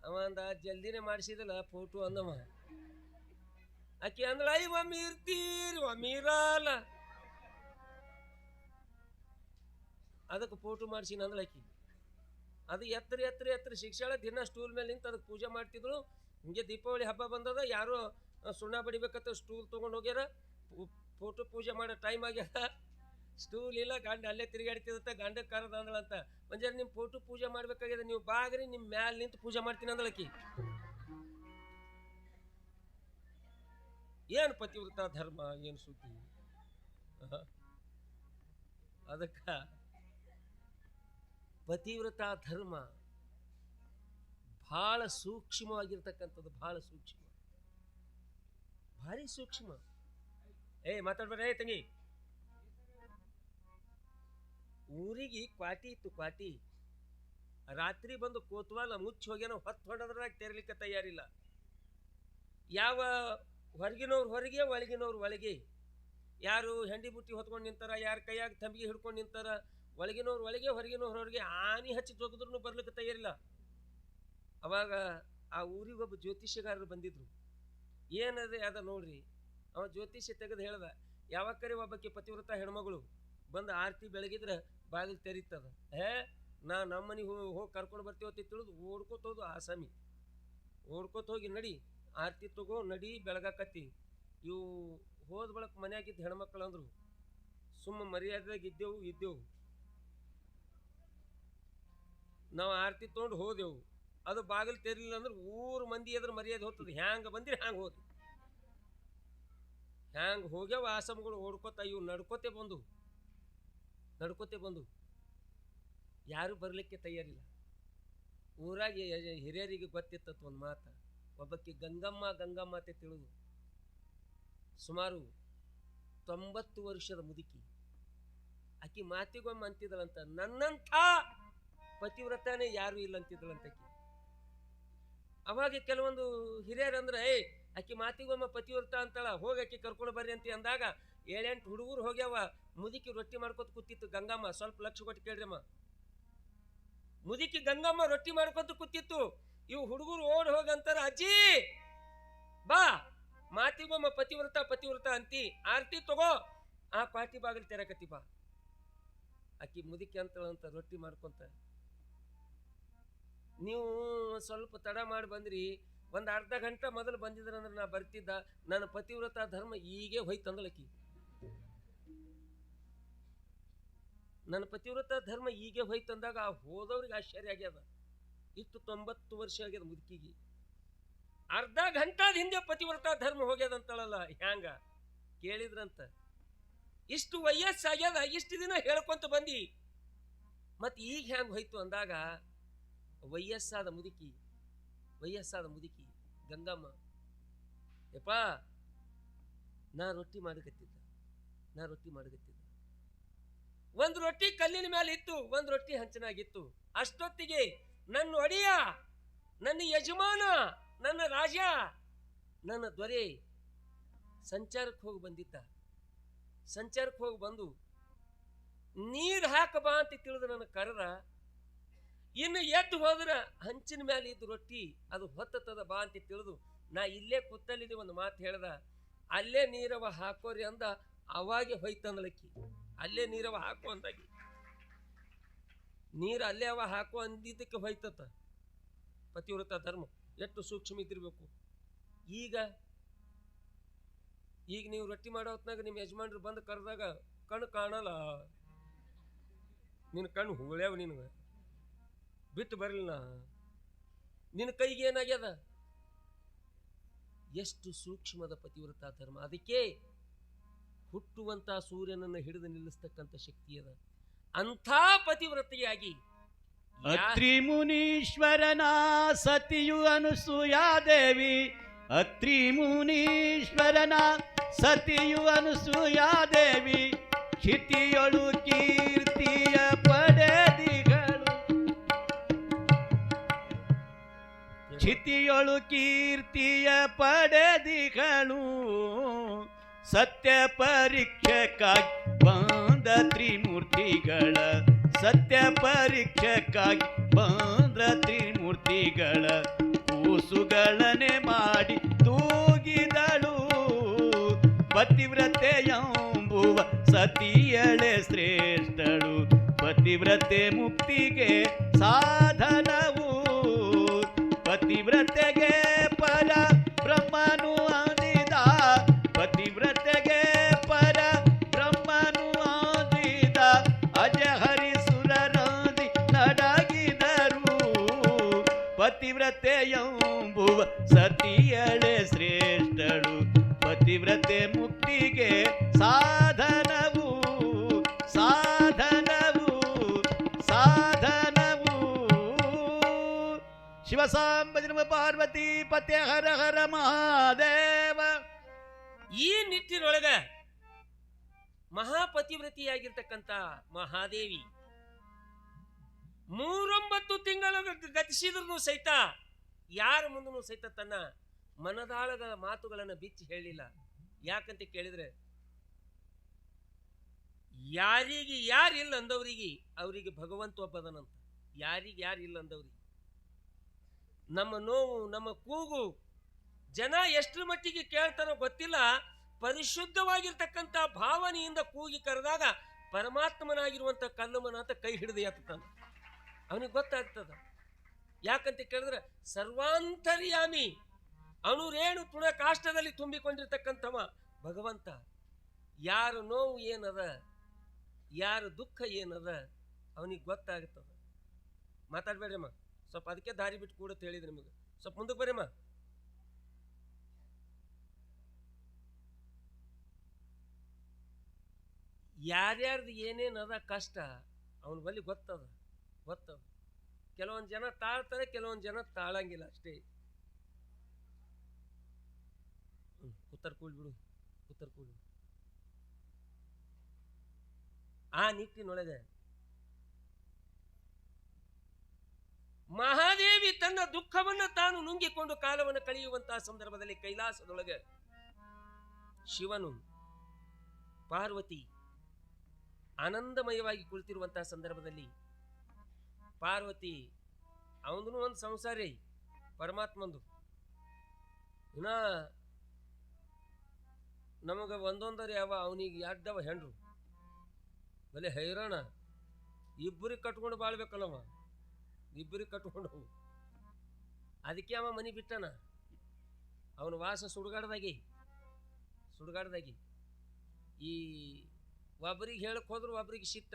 ಅವ ಅಂದ, ಜಲ್ದಿನೇ ಮಾಡಿಸಿದಲ್ಲ ಫೋಟೋ ಅಂದವ. ಆಕಿ ಅಂದಳ, ಒಮ್ಮೆ ಇರ್ತೀರಿ ಒಮ್ಮೆ ಇರಲ್ಲ, ಅದಕ್ಕೆ ಫೋಟೋ ಮಾಡಿಸಿನ ಅಂದಳ ಆಕಿ. ಅದು ಎತ್ತರ ಎತ್ತರ ಎತ್ತರ ಶಿಕ್ಷಣ ದಿನ ಸ್ಟೂಲ್ ಮೇಲೆ ನಿಂತು ಅದಕ್ಕೆ ಪೂಜೆ ಮಾಡ್ತಿದ್ರು. ಹಿಂಗೆ ದೀಪಾವಳಿ ಹಬ್ಬ ಬಂದದ, ಯಾರೋ ಸುಣ್ಣ ಬಡಿಬೇಕಂತ ಸ್ಟೂಲ್ ತೊಗೊಂಡು ಹೋಗ್ಯಾರ. ಫೋಟೋ ಪೂಜೆ ಮಾಡೋ ಟೈಮ್ ಆಗ್ಯಾರ, ಸ್ಟೂಲ್ ಇಲ್ಲ, ಗಂಡ ಅಲ್ಲೇ ತಿರುಗಾಡ್ತಿದತ್ತ. ಗಂಡ ಕರೆದ ಅಂದಳಂತ, ಮಂಜಾರ ನಿಮ್ಮ ಫೋಟೋ ಪೂಜೆ ಮಾಡ್ಬೇಕಾಗ್ಯದ, ನೀವು ಬಾಗ್ರಿ ನಿಮ್ಮ ಮ್ಯಾಲೆ ನಿಂತು ಪೂಜೆ ಮಾಡ್ತೀನಿ ಅಂದಳಕಿ. ಏನು ಪತಿವ್ರತ ಧರ್ಮ, ಏನು ಸುದ್ದಿ. ಅದಕ್ಕ ಪತಿವ್ರತ ಧರ್ಮ ಭಾಳ ಸೂಕ್ಷ್ಮವಾಗಿರ್ತಕ್ಕಂಥದ್ದು, ಭಾಳ ಸೂಕ್ಷ್ಮ, ಭಾರಿ ಸೂಕ್ಷ್ಮ. ಮಾತಾಡ್ಬೇಡ ತಂಗಿ. ಊರಿಗೆ ಕ್ವಾಟಿ ಇತ್ತು, ಕ್ವಾಟಿ. ರಾತ್ರಿ ಬಂದು ಕೋತ್ವಾಲ ಮುಚ್ಚಿ ಹೋಗ್ಯಾನ, ಹೊತ್ತು ಹೊಡೆದ್ರಾಗ ತೆರಲಿಕ್ಕೆ ತಯಾರಿಲ್ಲ. ಯಾವ ಹೊರಗಿನವ್ರು ಹೊರಗೆ, ಒಳಗಿನವ್ರು ಒಳಗೆ. ಯಾರು ಹೆಂಡಿ ಬುಟ್ಟಿ ಹೊತ್ಕೊಂಡು ನಿಂತಾರ, ಯಾರು ಕೈಯಾಗ ತಂಬಿಗೆ ಹಿಡ್ಕೊಂಡು ನಿಂತಾರ. ಒಳಗಿನವ್ರು ಒಳಗೆ, ಹೊರಗಿನವ್ರು ಹೊರಗೆ. ಆನಿ ಹಚ್ಚಿ ಜೋಗಿದ್ರು ಬರ್ಲಿಕ್ಕೆ ತಯಾರಿಲ್ಲ. ಅವಾಗ ಆ ಊರಿಗೆ ಒಬ್ಬ ಜ್ಯೋತಿಷ್ಯಗಾರರು ಬಂದಿದ್ರು. ಏನದೆ ಅದ ನೋಡ್ರಿ. ಅವ ಜ್ಯೋತಿಷ್ಯ ತೆಗೆದು ಹೇಳ್ದ, ಯಾವಾಗ ಕರೆ ಒಬ್ಬಕ್ಕೆ ಪತಿವ್ರತ ಹೆಣ್ಮಗಳು ಬಂದು ಆರತಿ ಬೆಳಗಿದ್ರೆ ಬಾಗಿಲು ತೆರೀತದ. ನಮ್ಮ ಮನೆಗೆ ಹೋಗಿ ಕರ್ಕೊಂಡು ಬರ್ತೀವತ್ತಿ ತಿಳಿದು ಓಡ್ಕೋತ ಹೋದು ಆಸಾಮಿ. ಓಡ್ಕೋತ ಹೋಗಿ, ನಡಿ ಆರತಿ ತಗೋ, ನಡಿ ಬೆಳಗಾಕತ್ತಿ. ಇವು ಹೋದ ಬಳಕ ಮನ್ಯಾಗಿದ್ದು ಹೆಣ್ಮಕ್ಳು ಅಂದರು, ಸುಮ್ಮ ಮರ್ಯಾದಾಗ ಇದ್ದೆವು. ನಾವು ಆರತಿ ತೊಗೊಂಡು ಹೋದೆವು, ಅದು ಬಾಗಿಲು ತೆರಲಿಲ್ಲ ಅಂದ್ರೆ ಊರು ಮಂದಿ ಎದ್ರ ಮರ್ಯಾದೆ ಹೋಗ್ತದೆ. ಹ್ಯಾಂಗೆ ಬಂದಿರಿ ಹ್ಯಾಂಗೆ ಹೋದ್ರಿ. ಹ್ಯಾಂಗೆ ಹೋಗ್ಯಾವ ಆಸಮಗಳು ಓಡ್ಕೋತ. ಇವು ನಡ್ಕೋತೆ ಬಂದು ಯಾರು ಬರಲಿಕ್ಕೆ ತಯಾರಿಲ್ಲ. ಊರಾಗ ಹಿರಿಯರಿಗೆ ಗೊತ್ತಿತ್ತತ್ತು ಒಂದು ಮಾತು, ಒಬ್ಬಕ್ಕೆ ಗಂಗಮ್ಮ ಅಂತ ತಿಳಿದು. ಸುಮಾರು 90 ವರ್ಷದ ಮುದುಕಿ. ಆಕಿ ಮಾತಿಗೊಮ್ಮೆ ಅಂತಿದ್ದಳಂತ, ನನ್ನಂಥ ಪತಿವ್ರತನೇ ಯಾರು ಇಲ್ಲ ಅಂತಿದ್ದಳಂತಕಿ. ಅವಾಗ ಕೆಲವೊಂದು ಹಿರಿಯರಂದ್ರೆ, ಆಕಿ ಮಾತಿಗೊಮ್ಮೆ ಪತಿವ್ರತ ಅಂತಾಳ, ಹೋಗಿ ಆಕಿ ಕರ್ಕೊಂಡು ಬರ್ರಿ ಅಂತ ಅಂದಾಗ 7-8 ಹುಡುಗರು ಹೋಗ್ಯಾವ. ಮುದುಕಿ ರೊಟ್ಟಿ ಮಾಡ್ಕೊತ ಕೂತಿತ್ತು ಗಂಗಮ್ಮ. ಸ್ವಲ್ಪ ಲಕ್ಷ ಕೊಟ್ಟು ಕೇಳ್ರಮ್ಮ. ಮುದುಕಿ ಗಂಗಮ್ಮ ರೊಟ್ಟಿ ಮಾಡ್ಕೊತ ಕೂತಿತ್ತು. ಇವು ಹುಡುಗರು ಓಡ್ ಹೋಗಂತಾರ, ಅಜ್ಜಿ ಬಾ, ಮಾತಿಗೊಮ್ಮ ಪತಿವ್ರತ ಅಂತಿ, ಆರತಿ ತಗೋ, ಆ ಪಾಟಿ ಬಾಗಿಲು ತೆರಕತಿ ಬಾ. ಆಕಿ ಮುದುಕಿ ಅಂತಳಂತ ರೊಟ್ಟಿ ಮಾಡ್ಕೊಂತ, ನೀವು ಸ್ವಲ್ಪ ತಡ ಮಾಡಿ ಬಂದ್ರಿ, ಒಂದು ಅರ್ಧ ಗಂಟೆ ಮೊದಲು ಬಂದಿದ್ರಂದ್ರೆ ನಾ ಬರ್ತಿದ್ದ. ನನ್ನ ಪತಿವ್ರತ ಧರ್ಮ ಈಗೇ ಹೋಯ್ತಂದಳಕಿ. ನನ್ನ ಪತಿವ್ರತ ಧರ್ಮ ಈಗೇ ಹೋಯ್ತಂದಾಗ ಆ ಹೋದವ್ರಿಗೆ ಆಶ್ಚರ್ಯ ಆಗ್ಯದ. ಇಷ್ಟು 90 ವರ್ಷ ಆಗ್ಯದ ಮುದುಕಿಗೆ. ಅರ್ಧ ಗಂಟಾದ ಹಿಂದೆ ಪತಿವ್ರತ ಧರ್ಮ ಹೋಗ್ಯದಂತಳಲ್ಲ, ಹ್ಯಾಂಗ ಕೇಳಿದ್ರಂತ. ಇಷ್ಟು ವಯಸ್ಸಾಗ್ಯದ, ಇಷ್ಟು ದಿನ ಹೇಳ್ಕೊಂತ ಬಂದಿ, ಮತ್ತೆ ಈಗ ಹ್ಯಾಂಗ ಹೋಯ್ತು ಅಂದಾಗ ವಯಸ್ಸಾದ ಮುದುಕಿ ಗಂಗಮ್ಮ, ಯಪ್ಪ ನಾ ರೊಟ್ಟಿ ಮಾಡಕತ್ತಿದ್ದ. ಒಂದು ರೊಟ್ಟಿ ಕಲ್ಲಿನ ಮೇಲೆ ಇತ್ತು, ಒಂದು ರೊಟ್ಟಿ ಹಂಚನಾಗಿತ್ತು. ಅಷ್ಟೊತ್ತಿಗೆ ನನ್ನ ಒಡೆಯ, ನನ್ನ ಯಜಮಾನ, ನನ್ನ ರಾಜ, ನನ್ನ ದೊರೆ ಸಂಚಾರಕ್ಕೆ ಹೋಗಿ ಬಂದಿದ್ದ. ಸಂಚಾರಕ್ಕೆ ಹೋಗಿ ಬಂದು ನೀರು ಹಾಕಬಾ ಅಂತ ತಿಳಿದು ನನ್ನ ಕರೆದ. ಇನ್ನು ಎದ್ದು ಹೋದ್ರ ಹಂಚಿನ ಮೇಲೆ ಇದ್ದು ರೊಟ್ಟಿ ಅದು ಹೊತ್ತದ ಬಾ ಅಂತ ತಿಳಿದು ನಾ ಇಲ್ಲೇ ಕೂತಲ್ಲಿದ್ದೆ. ಒಂದು ಮಾತು ಹೇಳ್ದ, ಅಲ್ಲೇ ನೀರವ ಹಾಕೋರಿ ಅಂದ. ಅವಾಗೆ ಹೋಯ್ತಂದಳಕ್ಕಿ. ಅಲ್ಲೇ ನೀರವ ಹಾಕೋ ಅಂದಾಗಿ, ನೀರು ಅಲ್ಲೇ ಅವ ಹಾಕೋ ಅಂದಿದ್ದಕ್ಕೆ ಹೋಯ್ತತ್ತ. ಪತಿವ್ರತ ಧರ್ಮ ಎಷ್ಟು ಸೂಕ್ಷ್ಮ ಇದ್ದಿರ್ಬೇಕು, ಈಗ ಈಗ ನೀವು ರೊಟ್ಟಿ ಮಾಡೋ ಹೊತ್ನಾಗ ನಿಮ್ಮ ಯಜಮಾನ್ರು ಬಂದು ಕರೆದಾಗ ಕಣ್ಣು ಕಾಣಲ್ಲ, ನಿನ್ನ ಕಣ್ಣು ಹುಳ್ಯಾವ, ನಿನಗೆ ಬಿಟ್ಟು ಬರಲಿಲ್ಲ, ನಿನ್ನ ಕೈಗೆ ಏನಾಗ್ಯದ? ಎಷ್ಟು ಸೂಕ್ಷ್ಮದ ಪತಿವ್ರತ ಧರ್ಮ. ಅದಕ್ಕೆ ಹುಟ್ಟುವಂತ ಸೂರ್ಯನನ್ನು ಹಿಡಿದು ನಿಲ್ಲಿಸ್ತಕ್ಕಂಥ ಶಕ್ತಿ ಅದ. ಅಂಥ ಪತಿವ್ರತೆಯಾಗಿ ಅತ್ರಿ ಮುನೀಶ್ವರನ ಸತಿಯು ಅನುಸೂಯಾದೇವಿ, ಅತ್ರಿ ಮುನೀಶ್ವರನ ಸತಿಯು ಅನುಸೂಯಾದೇವಿ, ಕ್ಷಿತಿಯೊಳು ಕೀರ್ತಿಯ ಪಡೆದಿಗಳು, ಕ್ಷಿತಿಯೊಳು ಕೀರ್ತಿಯ ಪಡೆದಿಗಳು, ಸತ್ಯ ಪರೀಕ್ಷಕ್ಕಾಗಿ ಬಂದ ತ್ರಿಮೂರ್ತಿಗಳ, ಸತ್ಯ ಪರೀಕ್ಷಕ್ಕಾಗಿ ಬಂದ ತ್ರಿಮೂರ್ತಿಗಳ, ಕೂಸುಗಳನೆ ಮಾಡಿ ತೂಗಿದಳು, ಪತಿವ್ರತೆಯಂಬುವ ಸತಿಯಳೆ ಶ್ರೇಷ್ಠಳು, ಪತಿವ್ರತೆ ಮುಕ್ತಿಗೆ ಸಾಧನವು, ಪತಿವ್ರತೆಗೆ ಪರ ಬ್ರಹ್ಮನು ಅಂದಿದ, ಪತಿವ್ರತೆಗೆ ಪರ ಬ್ರಹ್ಮನು ಅಂದಿದ, ಅಜ ಹರಿಸುರರಾದಿ ನಡಗಿದರು, ಪತಿವ್ರತೆಯಂಬುವ ಸತಿಯಳೆ ಶ್ರೇಷ್ಠಳು, ಪತಿವ್ರತೆ ಮುಕ್ತಿಗೆ ಸಾಧನವು, ಸಾಧನವು, ಸಾಧನವು. ಶಿವಸಾಂಬ ಜನ್ಮ ಪಾರ್ವತಿ ಪತೆ ಹರ ಹರ ಮಹಾದೇವ. ಈ ನಿಟ್ಟಿನೊಳಗ ಮಹಾಪತಿವ್ರತಿಯಾಗಿರ್ತಕ್ಕಂಥ ಮಹಾದೇವಿ 39 ತಿಂಗಳು ಗತಿಸಿದ್ರು ಸಹಿತ ಯಾರ ಮುಂದೂ ಸಹಿತ ತನ್ನ ಮನದಾಳದ ಮಾತುಗಳನ್ನು ಬಿಚ್ಚಿ ಹೇಳಿಲ್ಲ. ಯಾಕಂತ ಕೇಳಿದ್ರೆ, ಯಾರಿಗೆ ಯಾರಿಲ್ಲ ಅಂದವರಿಗೆ ಅವರಿಗೆ ಭಗವಂತ ಒಬ್ಬದನಂತ. ಯಾರಿಗೆ ಯಾರಿಲ್ಲ ಅಂದವ್ರಿಗೆ ನಮ್ಮ ನೋವು, ನಮ್ಮ ಕೂಗು ಜನ ಎಷ್ಟರ ಮಟ್ಟಿಗೆ ಕೇಳ್ತಾರೋ ಗೊತ್ತಿಲ್ಲ. ಪರಿಶುದ್ಧವಾಗಿರ್ತಕ್ಕಂಥ ಭಾವನೆಯಿಂದ ಕೂಗಿ ಕರೆದಾಗ ಪರಮಾತ್ಮನಾಗಿರುವಂಥ ಕಲ್ಲುಮನ ಅಂತ ಕೈ ಹಿಡಿದು ಎತ್ತಾನ, ಅವನಿಗೆ ಗೊತ್ತಾಗ್ತದ. ಯಾಕಂತ ಕೇಳಿದ್ರೆ ಸರ್ವಾಂತರ್ಯಾಮಿ, ಅಣುರೇಣು ತುಣ ಕಾಷ್ಟದಲ್ಲಿ ತುಂಬಿಕೊಂಡಿರ್ತಕ್ಕಂಥವ ಭಗವಂತ. ಯಾರ ನೋವು ಏನದ, ಯಾರ ದುಃಖ ಏನದ ಅವನಿಗೆ ಗೊತ್ತಾಗ್ತದ. ಮಾತಾಡ್ಬೇಡ್ರಮ್ಮ, ಸ್ವಲ್ಪ ಅದಕ್ಕೆ ದಾರಿ ಬಿಟ್ಟು ಕೂಡ ಹೇಳಿದ್ರೆ ನಿಮಗೆ. ಸ್ವಲ್ಪ ಮುಂದಕ್ಕೆ ಬರ್ರಮ್ಮ. ಯಾರ್ಯಾರ್ದು ಏನೇನದ ಕಷ್ಟ ಅವನ ಬಳಿ ಗೊತ್ತದ. ಕೆಲವೊಂದು ಜನ ತಾಳ್ತಾರೆ, ಕೆಲವೊಂದು ಜನ ತಾಳಂಗಿಲ್ಲ ಅಷ್ಟೇ. ಉತ್ತರ ಕೂಡ್ಬಿಡು. ಆ ನಿಟ್ಟಿನೊಳಗೆ ಮಹಾದೇವಿ ತನ್ನ ದುಃಖವನ್ನು ತಾನು ನುಂಗಿಕೊಂಡು ಕಾಲವನ್ನು ಕಳೆಯುವಂತಹ ಸಂದರ್ಭದಲ್ಲಿ ಕೈಲಾಸದೊಳಗೆ ಶಿವನು ಪಾರ್ವತಿ ಆನಂದಮಯವಾಗಿ ಕುಳಿತಿರುವಂತಹ ಸಂದರ್ಭದಲ್ಲಿ ಪಾರ್ವತಿ ಅವನು ಒಂದು ಸಂಸಾರಿ ಪರಮಾತ್ಮಂದು, ಇನ್ನ ನಮಗ ಒಂದೊಂದರ ಯಾವ ಅವನಿಗೆ ಯಾಡ್ದವ ಹೆಂಡ್ರು ಬಲೆ ಹೈರಾಣ. ಇಬ್ಬರಿಗೆ ಕಟ್ಕೊಂಡು ಬಾಳ್ಬೇಕಲ್ಲವ, ಇಬ್ಬರಿಗೆ ಕಟ್ಕೊಂಡು. ಅದಕ್ಕೆ ಅವ ಮನೆ ಬಿಟ್ಟನ. ಅವನ ವಾಸ ಸುಡುಗಾಡ್ದಾಗಿ ಈ ಒಬ್ಬರಿಗೆ ಹೇಳಕ್ ಹೋದ್ರು ಒಬ್ಬರಿಗೆ ಸಿಟ್ಟ.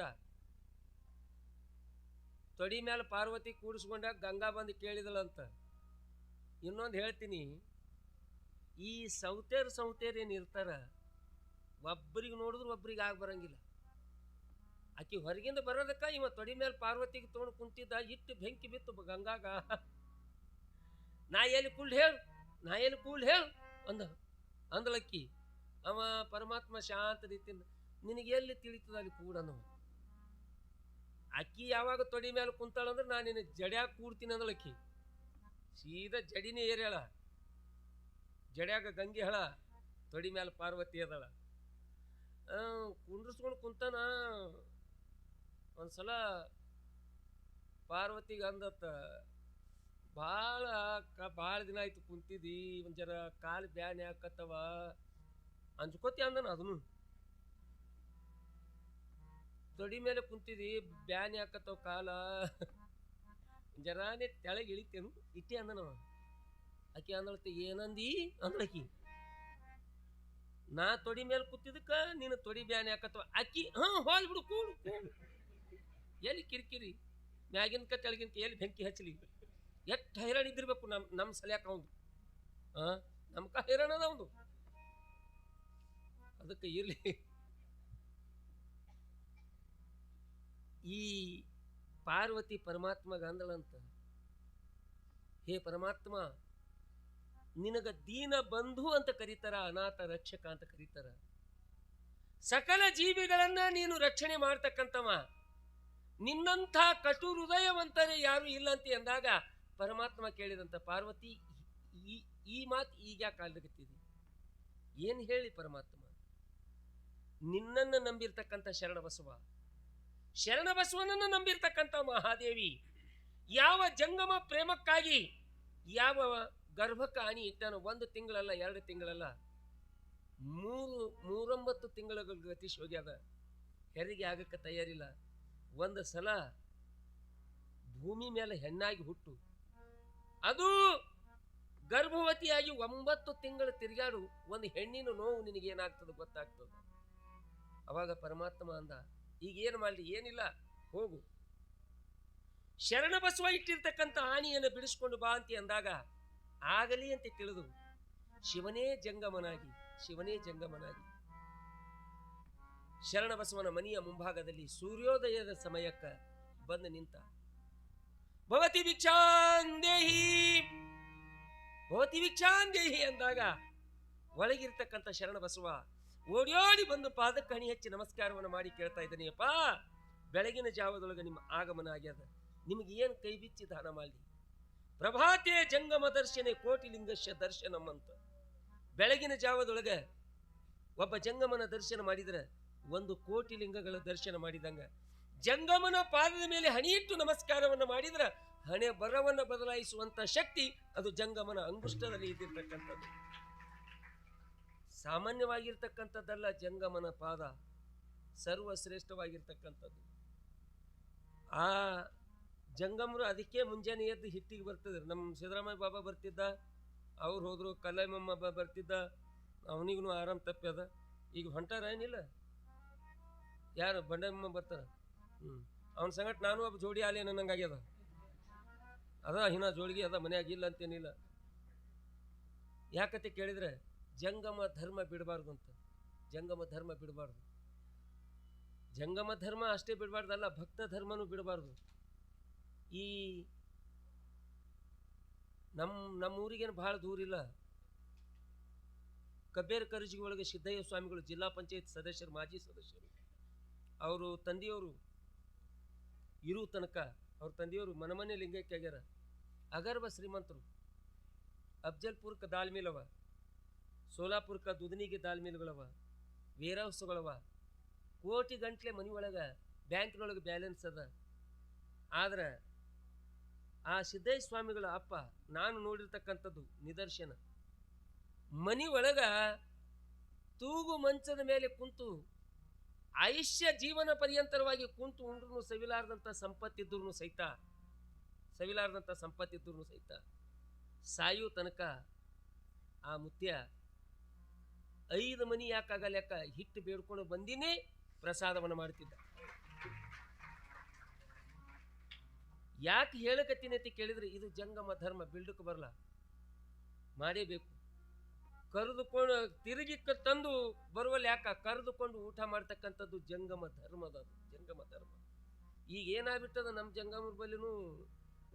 ತೊಡಿ ಮೇಲೆ ಪಾರ್ವತಿ ಕೂಡಿಸ್ಕೊಂಡಾಗ ಗಂಗಾ ಬಂದು ಕೇಳಿದಳಂತ. ಇನ್ನೊಂದು ಹೇಳ್ತೀನಿ, ಈ ಸೌತೇರ್ ಏನು ಇರ್ತಾರ, ಒಬ್ಬರಿಗೆ ನೋಡಿದ್ರು ಒಬ್ಬರಿಗೆ ಆಗ ಬರಂಗಿಲ್ಲ. ಆಕಿ ಹೊರಗಿಂದ ಬರೋದಕ್ಕ ಇವ ತೊಡಿ ಮೇಲೆ ಪಾರ್ವತಿಗೆ ತೊಗೊಂಡು ಕುಂತಿದ್ದ. ಇಟ್ಟು ಬೆಂಕಿ ಬಿತ್ತು ಗಂಗಾಗ. ನಾ ಎಲ್ಲಿ ಕೂಲ್ ಹೇಳು ಅಂದಳಕ್ಕಿ. ಅವ ಪರಮಾತ್ಮ ಶಾಂತ ರೀತಿಯಿಂದ, ನಿನಗೆ ಎಲ್ಲಿ ತಿಳಿತದ ಅಲ್ಲಿ ಕೂಡ ನಾವು. ಅಕ್ಕಿ ಯಾವಾಗ ತೊಡಿ ಮೇಲೆ ಕುಂತಾಳಂದ್ರೆ ನಾನು ನಿನ್ನ ಜಡ್ಯಾಗ ಕೂಡ್ತೀನಿ ಅಂದಳಕ್ಕಿ. ಸೀದಾ ಜಡಿನೇ ಏರ್ಯಾಳ, ಜಡ್ಯಾಗ ಗಂಗೆ ಹೇಳ, ತೊಡಿ ಮೇಲೆ ಪಾರ್ವತಿ ಅದಳ. ಕುಂಡ್ರಿಸ್ಕೊಂಡು ಕುಂತಾನ. ಒಂದ್ಸಲ ಪಾರ್ವತಿಗೆ ಅಂದತ್ತ, ಭಾಳ ದಿನ ಆಯ್ತು ಕುಂತಿದ್ದಿ, ಒಂದ್ ಜರ ಕಾಲು ಬ್ಯಾನೆ ಹಾಕತ್ತವ ಅಂಜ್ಕೋತಿ ಅಂದನ. ಅದನ್ನು ತೊಡಿ ಮೇಲೆ ಕುಂತಿದಿ, ಬ್ಯಾನೆ ಹಾಕತ್ತವ ಕಾಲ, ಜರಾನೇ ತೆಳಗೆ ಇಳಿತೇನು ಇಟ್ಟೆ ಅಂದನವ. ಆಕಿ ಅಂದಳತಿ ಏನಂದಿ ಅಂದ್ಳಕಿ. ನಾ ತೊಡಿ ಮೇಲೆ ಕೂತಿದ್ದಕ್ಕ ನೀನು ತೊಡಿ ಬ್ಯಾನೆ ಹಾಕತ್ವ ಆಕಿ ಹೋದ್ ಬಿಡು ಕೂಡು ಕೂಡು. ಎಲ್ಲಿ ಕಿರಿಕಿರಿ ಮ್ಯಾಗಿನ್ಕ ತೆಳಗಿನ್ಕ ಎಲ್ಲಿ ಬೆಂಕಿ ಹಚ್ಚಲಿ. ಎಷ್ಟು ಹೈರಾಣ ಇದ್ದಿರ್ಬೇಕು ನಮ್ಮ ಸಲ್ಯಾಕ ಅವಂದು. ನಮ್ಕ ಹೈರಾಣ ಅದ ಅವಂದು. ಅದಕ್ಕೆ ಇರ್ಲಿ. ಈ ಪಾರ್ವತಿ ಪರಮಾತ್ಮಗ ಅಂದಳಂತ, ಹೇ ಪರಮಾತ್ಮ, ನಿನಗ ದೀನ ಬಂಧು ಅಂತ ಕರೀತಾರ, ಅನಾಥ ರಕ್ಷಕ ಅಂತ ಕರೀತಾರ. ಸಕಲ ಜೀವಿಗಳನ್ನ ನೀನು ರಕ್ಷಣೆ ಮಾಡ್ತಕ್ಕಂಥವ. ನಿನ್ನಂಥ ಕಟು ಹೃದಯವಂತರೇ ಯಾರು ಇಲ್ಲ ಅಂತ ಎಂದಾಗ ಪರಮಾತ್ಮ ಕೇಳಿದಂತ, ಪಾರ್ವತಿ ಈ ಮಾತು ಈಗ ಯಾಕೆ ಆಡ್ಲಿಕತ್ತಿದೆ? ಏನ್ ಹೇಳಿ ಪರಮಾತ್ಮ? ನಿನ್ನನ್ನು ನಂಬಿರ್ತಕ್ಕಂಥ ಶರಣಬಸವ, ಶರಣಬಸವನನ್ನು ನಂಬಿರ್ತಕ್ಕಂಥ ಮಹಾದೇವಿ ಯಾವ ಜಂಗಮ ಪ್ರೇಮಕ್ಕಾಗಿ ಯಾವ ಗರ್ಭಕ್ಕೆ ಹಾನಿ ಇಟ್ಟಾನು. 1 ತಿಂಗಳಲ್ಲ, 2 ತಿಂಗಳಲ್ಲ, 39 ತಿಂಗಳ ಗತಿಶ್ ಹೋಗ್ಯದ. ಹೆರಿಗೆ ಆಗಕ್ಕೆ ತಯಾರಿಲ್ಲ. ಒಂದು ಸಲ ಭೂಮಿ ಮೇಲೆ ಹೆಣ್ಣಾಗಿ ಹುಟ್ಟು, ಅದು ಗರ್ಭವತಿಯಾಗಿ 9 ತಿಂಗಳು ತಿರುಗಾಡು, ಒಂದು ಹೆಣ್ಣಿನ ನೋವು ನಿನಗೇನಾಗ್ತದೆ ಗೊತ್ತಾಗ್ತದೆ. ಅವಾಗ ಪರಮಾತ್ಮ ಅಂದ, ಈಗ ಏನು ಮಾಡಲಿ? ಏನಿಲ್ಲ, ಹೋಗು, ಶರಣಬಸವ ಇಟ್ಟಿರ್ತಕ್ಕಂಥ ಹಾನಿಯನ್ನು ಬಿಡಿಸ್ಕೊಂಡು ಬಾ ಅಂತ ಅಂದಾಗ ಆಗಲಿ ಅಂತ ತಿಳಿದು ಶಿವನೇ ಜಂಗಮನಾಗಿ ಶರಣಬಸವನ ಮನೆಯ ಮುಂಭಾಗದಲ್ಲಿ ಸೂರ್ಯೋದಯದ ಸಮಯಕ್ಕ ಬಂದು ನಿಂತ. ಭವತಿ ಭಿಕ್ಷಾಂದೇಹಿ ಅಂದಾಗ ಒಳಗಿರ್ತಕ್ಕಂಥ ಶರಣಬಸವ ಓಡೋಡಿ ಬಂದು ಪಾದಕ್ಕೆ ಹಣಿ ಹಚ್ಚಿ ನಮಸ್ಕಾರವನ್ನು ಮಾಡಿ ಕೇಳ್ತಾ ಇದ್ದಾನೆ, ಅಪ್ಪ, ಬೆಳಗಿನ ಜಾವದೊಳಗೆ ನಿಮ್ಮ ಆಗಮನ ಆಗ್ಯದ, ನಿಮಗೆ ಏನು ಕೈ ಬಿಚ್ಚಿ ದಾನ ಮಾಡಲಿ? ಪ್ರಭಾತೆ ಜಂಗಮ ದರ್ಶನೆ ಕೋಟಿ ಲಿಂಗಶ್ಯ ದರ್ಶನಂ ಅಂತ. ಬೆಳಗಿನ ಜಾವದೊಳಗೆ ಒಬ್ಬ ಜಂಗಮನ ದರ್ಶನ ಮಾಡಿದ್ರೆ 1 ಕೋಟಿ ಲಿಂಗಗಳ ದರ್ಶನ ಮಾಡಿದಂಗ. ಜಂಗಮನ ಪಾದದ ಮೇಲೆ ಹಣಿಯಿಟ್ಟು ನಮಸ್ಕಾರವನ್ನು ಮಾಡಿದ್ರೆ ಹಣೆ ಬರವನ್ನು ಬದಲಾಯಿಸುವಂತ ಶಕ್ತಿ ಅದು ಜಂಗಮನ ಅಂಗುಷ್ಟದಲ್ಲಿ ಇದ್ದಿರ್ತಕ್ಕಂಥದ್ದು. ಸಾಮಾನ್ಯವಾಗಿರ್ತಕ್ಕಂಥದ್ದಲ್ಲ ಜಂಗಮನ ಪಾದ, ಸರ್ವಶ್ರೇಷ್ಠವಾಗಿರ್ತಕ್ಕಂಥದ್ದು. ಆ ಜಂಗಮರು ಅದಕ್ಕೆ ಮುಂಜಾನೆ ಎದ್ದು ಹಿಟ್ಟಿಗೆ ಬರ್ತದೆ. ನಮ್ಮ ಸಿದ್ದರಾಮಯ್ಯ ಬಾಬಾ ಬರ್ತಿದ್ದ, ಅವ್ರು ಹೋದ್ರು, ಕಲ್ಲಯ್ಯಮ್ಮ ಬರ್ತಿದ್ದ, ಅವನಿಗೂ ಆರಾಮ್ ತಪ್ಪ್ಯದ. ಈಗ ಹೊಂಟಾರ ಏನಿಲ್ಲ, ಯಾರು ಬಂಡಮ್ಮ ಬರ್ತಾರ. ಅವನ ಸಂಗಟ ನಾನು ಒಬ್ಬ ಜೋಡಿ ಆಲೆ ಅನ್ನಂಗಾಗ್ಯದ. ಅದ ಹಿನ ಜೋಡಿಗೆ ಅದ, ಮನೆಯಾಗಿಲ್ಲ ಅಂತೇನಿಲ್ಲ. ಯಾಕತೆ ಕೇಳಿದ್ರೆ ಜಂಗಮ ಧರ್ಮ ಬಿಡಬಾರ್ದು ಅಂತ. ಜಂಗಮ ಧರ್ಮ ಬಿಡಬಾರ್ದು. ಜಂಗಮ ಧರ್ಮ ಅಷ್ಟೇ ಬಿಡಬಾರ್ದಲ್ಲ, ಭಕ್ತ ಧರ್ಮನೂ ಬಿಡಬಾರ್ದು. ಈ ನಮ್ಮ ಊರಿಗೇನು ಭಾಳ ದೂರ ಇಲ್ಲ. ಕಬೇರ್ ಕರ್ಜಿ ಒಳಗೆ ಸಿದ್ದಯ್ಯ ಸ್ವಾಮಿಗಳು ಜಿಲ್ಲಾ ಪಂಚಾಯತ್ ಸದಸ್ಯರು, ಮಾಜಿ ಸದಸ್ಯರು. ಅವರು ತಂದೆಯವರು ಇರು ತನಕ ಅವ್ರ ತಂದೆಯವರು ಮನಮನೆ ಲಿಂಗೈಕ್ಯ ಆಗ್ಯಾರ. ಅಗರ್ಭ ಶ್ರೀಮಂತರು. ಅಫ್ಜಲ್ಪುರಕ್ಕೆ ದಾಲ್ ಮಿಲ್ ಅವ, ಸೋಲಾಪುರಕ್ಕೆ ದುದನಿಗೆ ದಾಲ್ ಮಿಲ್ಗಳವ, ವೇರ್ ಹೌಸ್ಗಳವ. ಕೋಟಿ ಗಂಟ್ಲೆ ಮನೆ ಒಳಗೆ ಬ್ಯಾಂಕ್ನೊಳಗೆ ಬ್ಯಾಲೆನ್ಸ್ ಅದ. ಆದ್ರೆ ಆ ಸಿದ್ದಯ್ಯ ಸ್ವಾಮಿಗಳ ಅಪ್ಪ ನಾನು ನೋಡಿರ್ತಕ್ಕಂಥದ್ದು ನಿದರ್ಶನ. ಮನಿ ಒಳಗ ತೂಗು ಮಂಚದ ಮೇಲೆ ಕುಂತು ಆಯುಷ್ಯ ಜೀವನ ಪರ್ಯಂತರವಾಗಿ ಕುಂತು ಉಂಡ್ರು ಸವಿಲಾರದಂಥ ಸಂಪತ್ತಿದ್ರು ಸಹಿತ ಸಾಯು ತನಕ ಆ ಮುತ್ಯ 5 ಮನಿ ಯಾಕಾಗಲ್ಯಾಕ ಹಿಟ್ಟು ಬೇಡ್ಕೊಂಡು ಬಂದಿನೇ ಪ್ರಸಾದವನ್ನು ಮಾಡ್ತಿದ್ದ. ಯಾಕೆ ಹೇಳಕತ್ತೀನಿ ಅಂತ ಕೇಳಿದ್ರೆ ಇದು ಜಂಗಮ ಧರ್ಮ, ಬಿಲ್ಡಕ್ಕೆ ಬರಲ್ಲ, ಮಾಡೇಬೇಕು. ಕರೆದುಕೊಂಡು ತಿರುಗಿ ತಂದು ಬರುವಲ್ಲಿ ಯಾಕ ಕರೆದುಕೊಂಡು ಊಟ ಮಾಡ್ತಕ್ಕಂಥದ್ದು ಜಂಗಮ ಧರ್ಮದ. ಜಂಗಮ ಧರ್ಮ ಈಗ ಏನಾಗ್ಬಿಟ್ಟದ ನಮ್ಮ ಜಂಗಮರ ಬಲ್ಲಿನೂ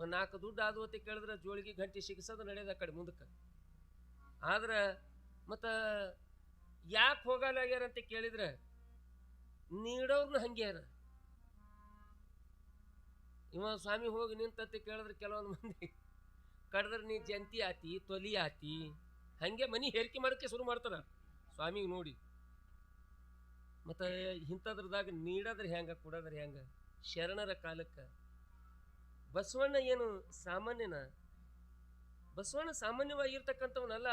4 ದುಡ್ಡು ಆದು ಅಂತ ಕೇಳಿದ್ರೆ ಜೋಳಿಗೆ ಗಂಟೆ ಸಿಗಿಸೋದು ನಡೆಯೋದು ಆ ಕಡೆ ಮುಂದಕ್ಕೆ. ಆದ್ರೆ ಮತ್ತು ಯಾಕೆ ಹೋಗಲಾಗ್ಯಾರ ಅಂತ ಕೇಳಿದ್ರೆ ನೀಡೋರ್ನು ಹಂಗ್ಯಾರ. ಇವ ಸ್ವಾಮಿ ಹೋಗಿ ನಿಂತಂತೆ ಕೇಳಿದ್ರೆ ಕೆಲವೊಂದು ಮಂದಿ ಕಡ್ದ್ರೆ ನೀ ಜಂತಿ ಆತಿ, ತೊಲಿ ಆತಿ, ಹಂಗೆ ಮನಿ ಹೇರಿಕೆ ಮಾಡೋಕ್ಕೆ ಶುರು ಮಾಡ್ತಾರ ಸ್ವಾಮಿಗೆ ನೋಡಿ. ಮತ್ತು ಇಂಥದ್ರದಾಗ ನೀಡೋದ್ರೆ ಹೆಂಗ, ಕೊಡೋದ್ರೆ ಹೆಂಗ? ಶರಣರ ಕಾಲಕ್ಕೆ ಬಸವಣ್ಣ ಏನು ಸಾಮಾನ್ಯನ? ಬಸವಣ್ಣ ಸಾಮಾನ್ಯವಾಗಿರ್ತಕ್ಕಂಥವನಲ್ಲ,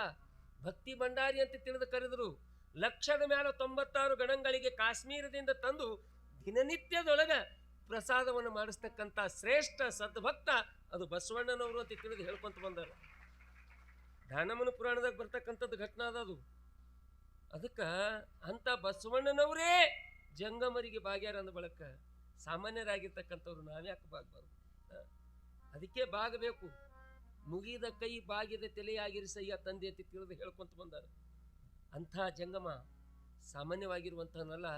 ಭಕ್ತಿ ಭಂಡಾರಿ ಅಂತ ತಿಳಿದು ಕರೆದರು. ಲಕ್ಷದ ಮೇಲೆ 96 ಗಣಗಳಿಗೆ ಕಾಶ್ಮೀರದಿಂದ ತಂದು ದಿನನಿತ್ಯದೊಳಗ ಪ್ರಸಾದವನ್ನು ಮಾಡಿಸ್ತಕ್ಕಂಥ ಶ್ರೇಷ್ಠ ಸದ್ಭಕ್ತ ಅದು ಬಸವಣ್ಣನವರು ಅಂತ ತಿಳಿದು ಹೇಳ್ಕೊಂತ ಬಂದರು. ದಾನಮನ ಪುರಾಣದಾಗ ಬರ್ತಕ್ಕಂಥದ್ದು ಘಟನಾ ಅದು. ಅದಕ್ಕೆ ಅಂತ ಬಸವಣ್ಣನವರೇ ಜಂಗಮರಿಗೆ ಭಾಗ್ಯಾರ ಅಂದ ಬಳಕ ಸಾಮಾನ್ಯರಾಗಿರ್ತಕ್ಕಂಥವ್ರು ನಾವ್ಯಾಕೆ ಬಾಗಬಾರ್ದು? ಅದಕ್ಕೆ ಬಾಗಬೇಕು. ಮುಗಿದ ಕೈ ಬಾಗಿದ ತಲೆಯಾಗಿರಿಸಯ್ಯ ತಂದೆ ಅಂತ ತಿಳಿದು ಹೇಳ್ಕೊಂತ ಬಂದಾರ. ಅಂಥ ಜಂಗಮ ಸಾಮಾನ್ಯವಾಗಿರುವಂಥವನ್ನಲ್ಲ.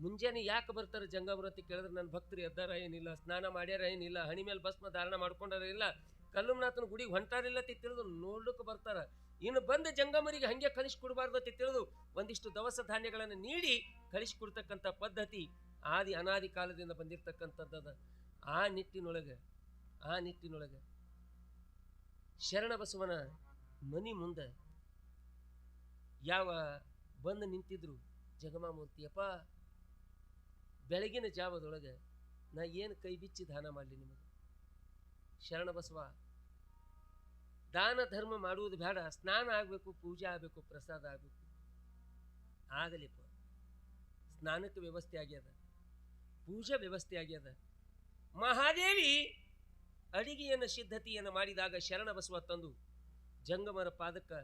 ಮುಂಜಾನೆ ಯಾಕೆ ಬರ್ತಾರೆ ಜಂಗಮರು ಅಂತ ಕೇಳಿದ್ರೆ ನನ್ನ ಭಕ್ತರು ಎದ್ದಾರ ಏನಿಲ್ಲ, ಸ್ನಾನ ಮಾಡ್ಯಾರ ಏನಿಲ್ಲ, ಹಣಿ ಮೇಲೆ ಭಸ್ಮ ಧಾರಣ ಮಾಡ್ಕೊಂಡಾರ ಇಲ್ಲ, ಕಲ್ಲುಮನಾಥನ ಗುಡಿಗೆ ಹೊಂಟಾರಿಲ್ಲ ಅಂತ ತಿಳಿದು ನೋಡ್ಲಿಕ್ಕೆ ಬರ್ತಾರ. ಇನ್ನು ಬಂದ ಜಂಗಮರಿಗೆ ಹಂಗೆ ಕಳಿಸ್ಕೊಡ್ಬಾರ್ದು ಅಂತ ತಿಳಿದು ಒಂದಿಷ್ಟು ದವಸ ಧಾನ್ಯಗಳನ್ನು ನೀಡಿ ಕಳಿಸ್ಕೊಡ್ತಕ್ಕಂಥ ಪದ್ಧತಿ ಆದಿ ಅನಾದಿ ಕಾಲದಿಂದ ಬಂದಿರತಕ್ಕಂಥದ್ದದ. ಆ ನಿಟ್ಟಿನೊಳಗೆ ಶರಣ ಬಸವನ ಮನಿ ಮುಂದೆ ಯಾವ ಬಂದು ನಿಂತಿದ್ರು ಜಗಮಾಮೂರ್ತಿಯಪ್ಪ, ಬೆಳಗಿನ ಜಾವದೊಳಗೆ ನಾ ಏನು ಕೈ ಬಿಚ್ಚಿ ದಾನ ಮಾಡಲಿ ನಿಮಗೆ? ಶರಣ ಬಸವ, ದಾನ ಧರ್ಮ ಮಾಡುವುದು ಬೇಡ, ಸ್ನಾನ ಆಗಬೇಕು, ಪೂಜೆ ಆಗಬೇಕು, ಪ್ರಸಾದ ಆಗಬೇಕು. ಆಗಲಿಪ್ಪ, ಸ್ನಾನಕ್ಕೆ ವ್ಯವಸ್ಥೆ ಆಗ್ಯದ, ಪೂಜಾ ವ್ಯವಸ್ಥೆ ಆಗ್ಯದ. ಮಹಾದೇವಿ ಅಡಿಗೆಯನ್ನು ಸಿದ್ಧತೆಯನ್ನು ಮಾಡಿದಾಗ ಶರಣ ಬಸವ ತಂದು ಜಂಗಮರ ಪಾದಕ್ಕೆ,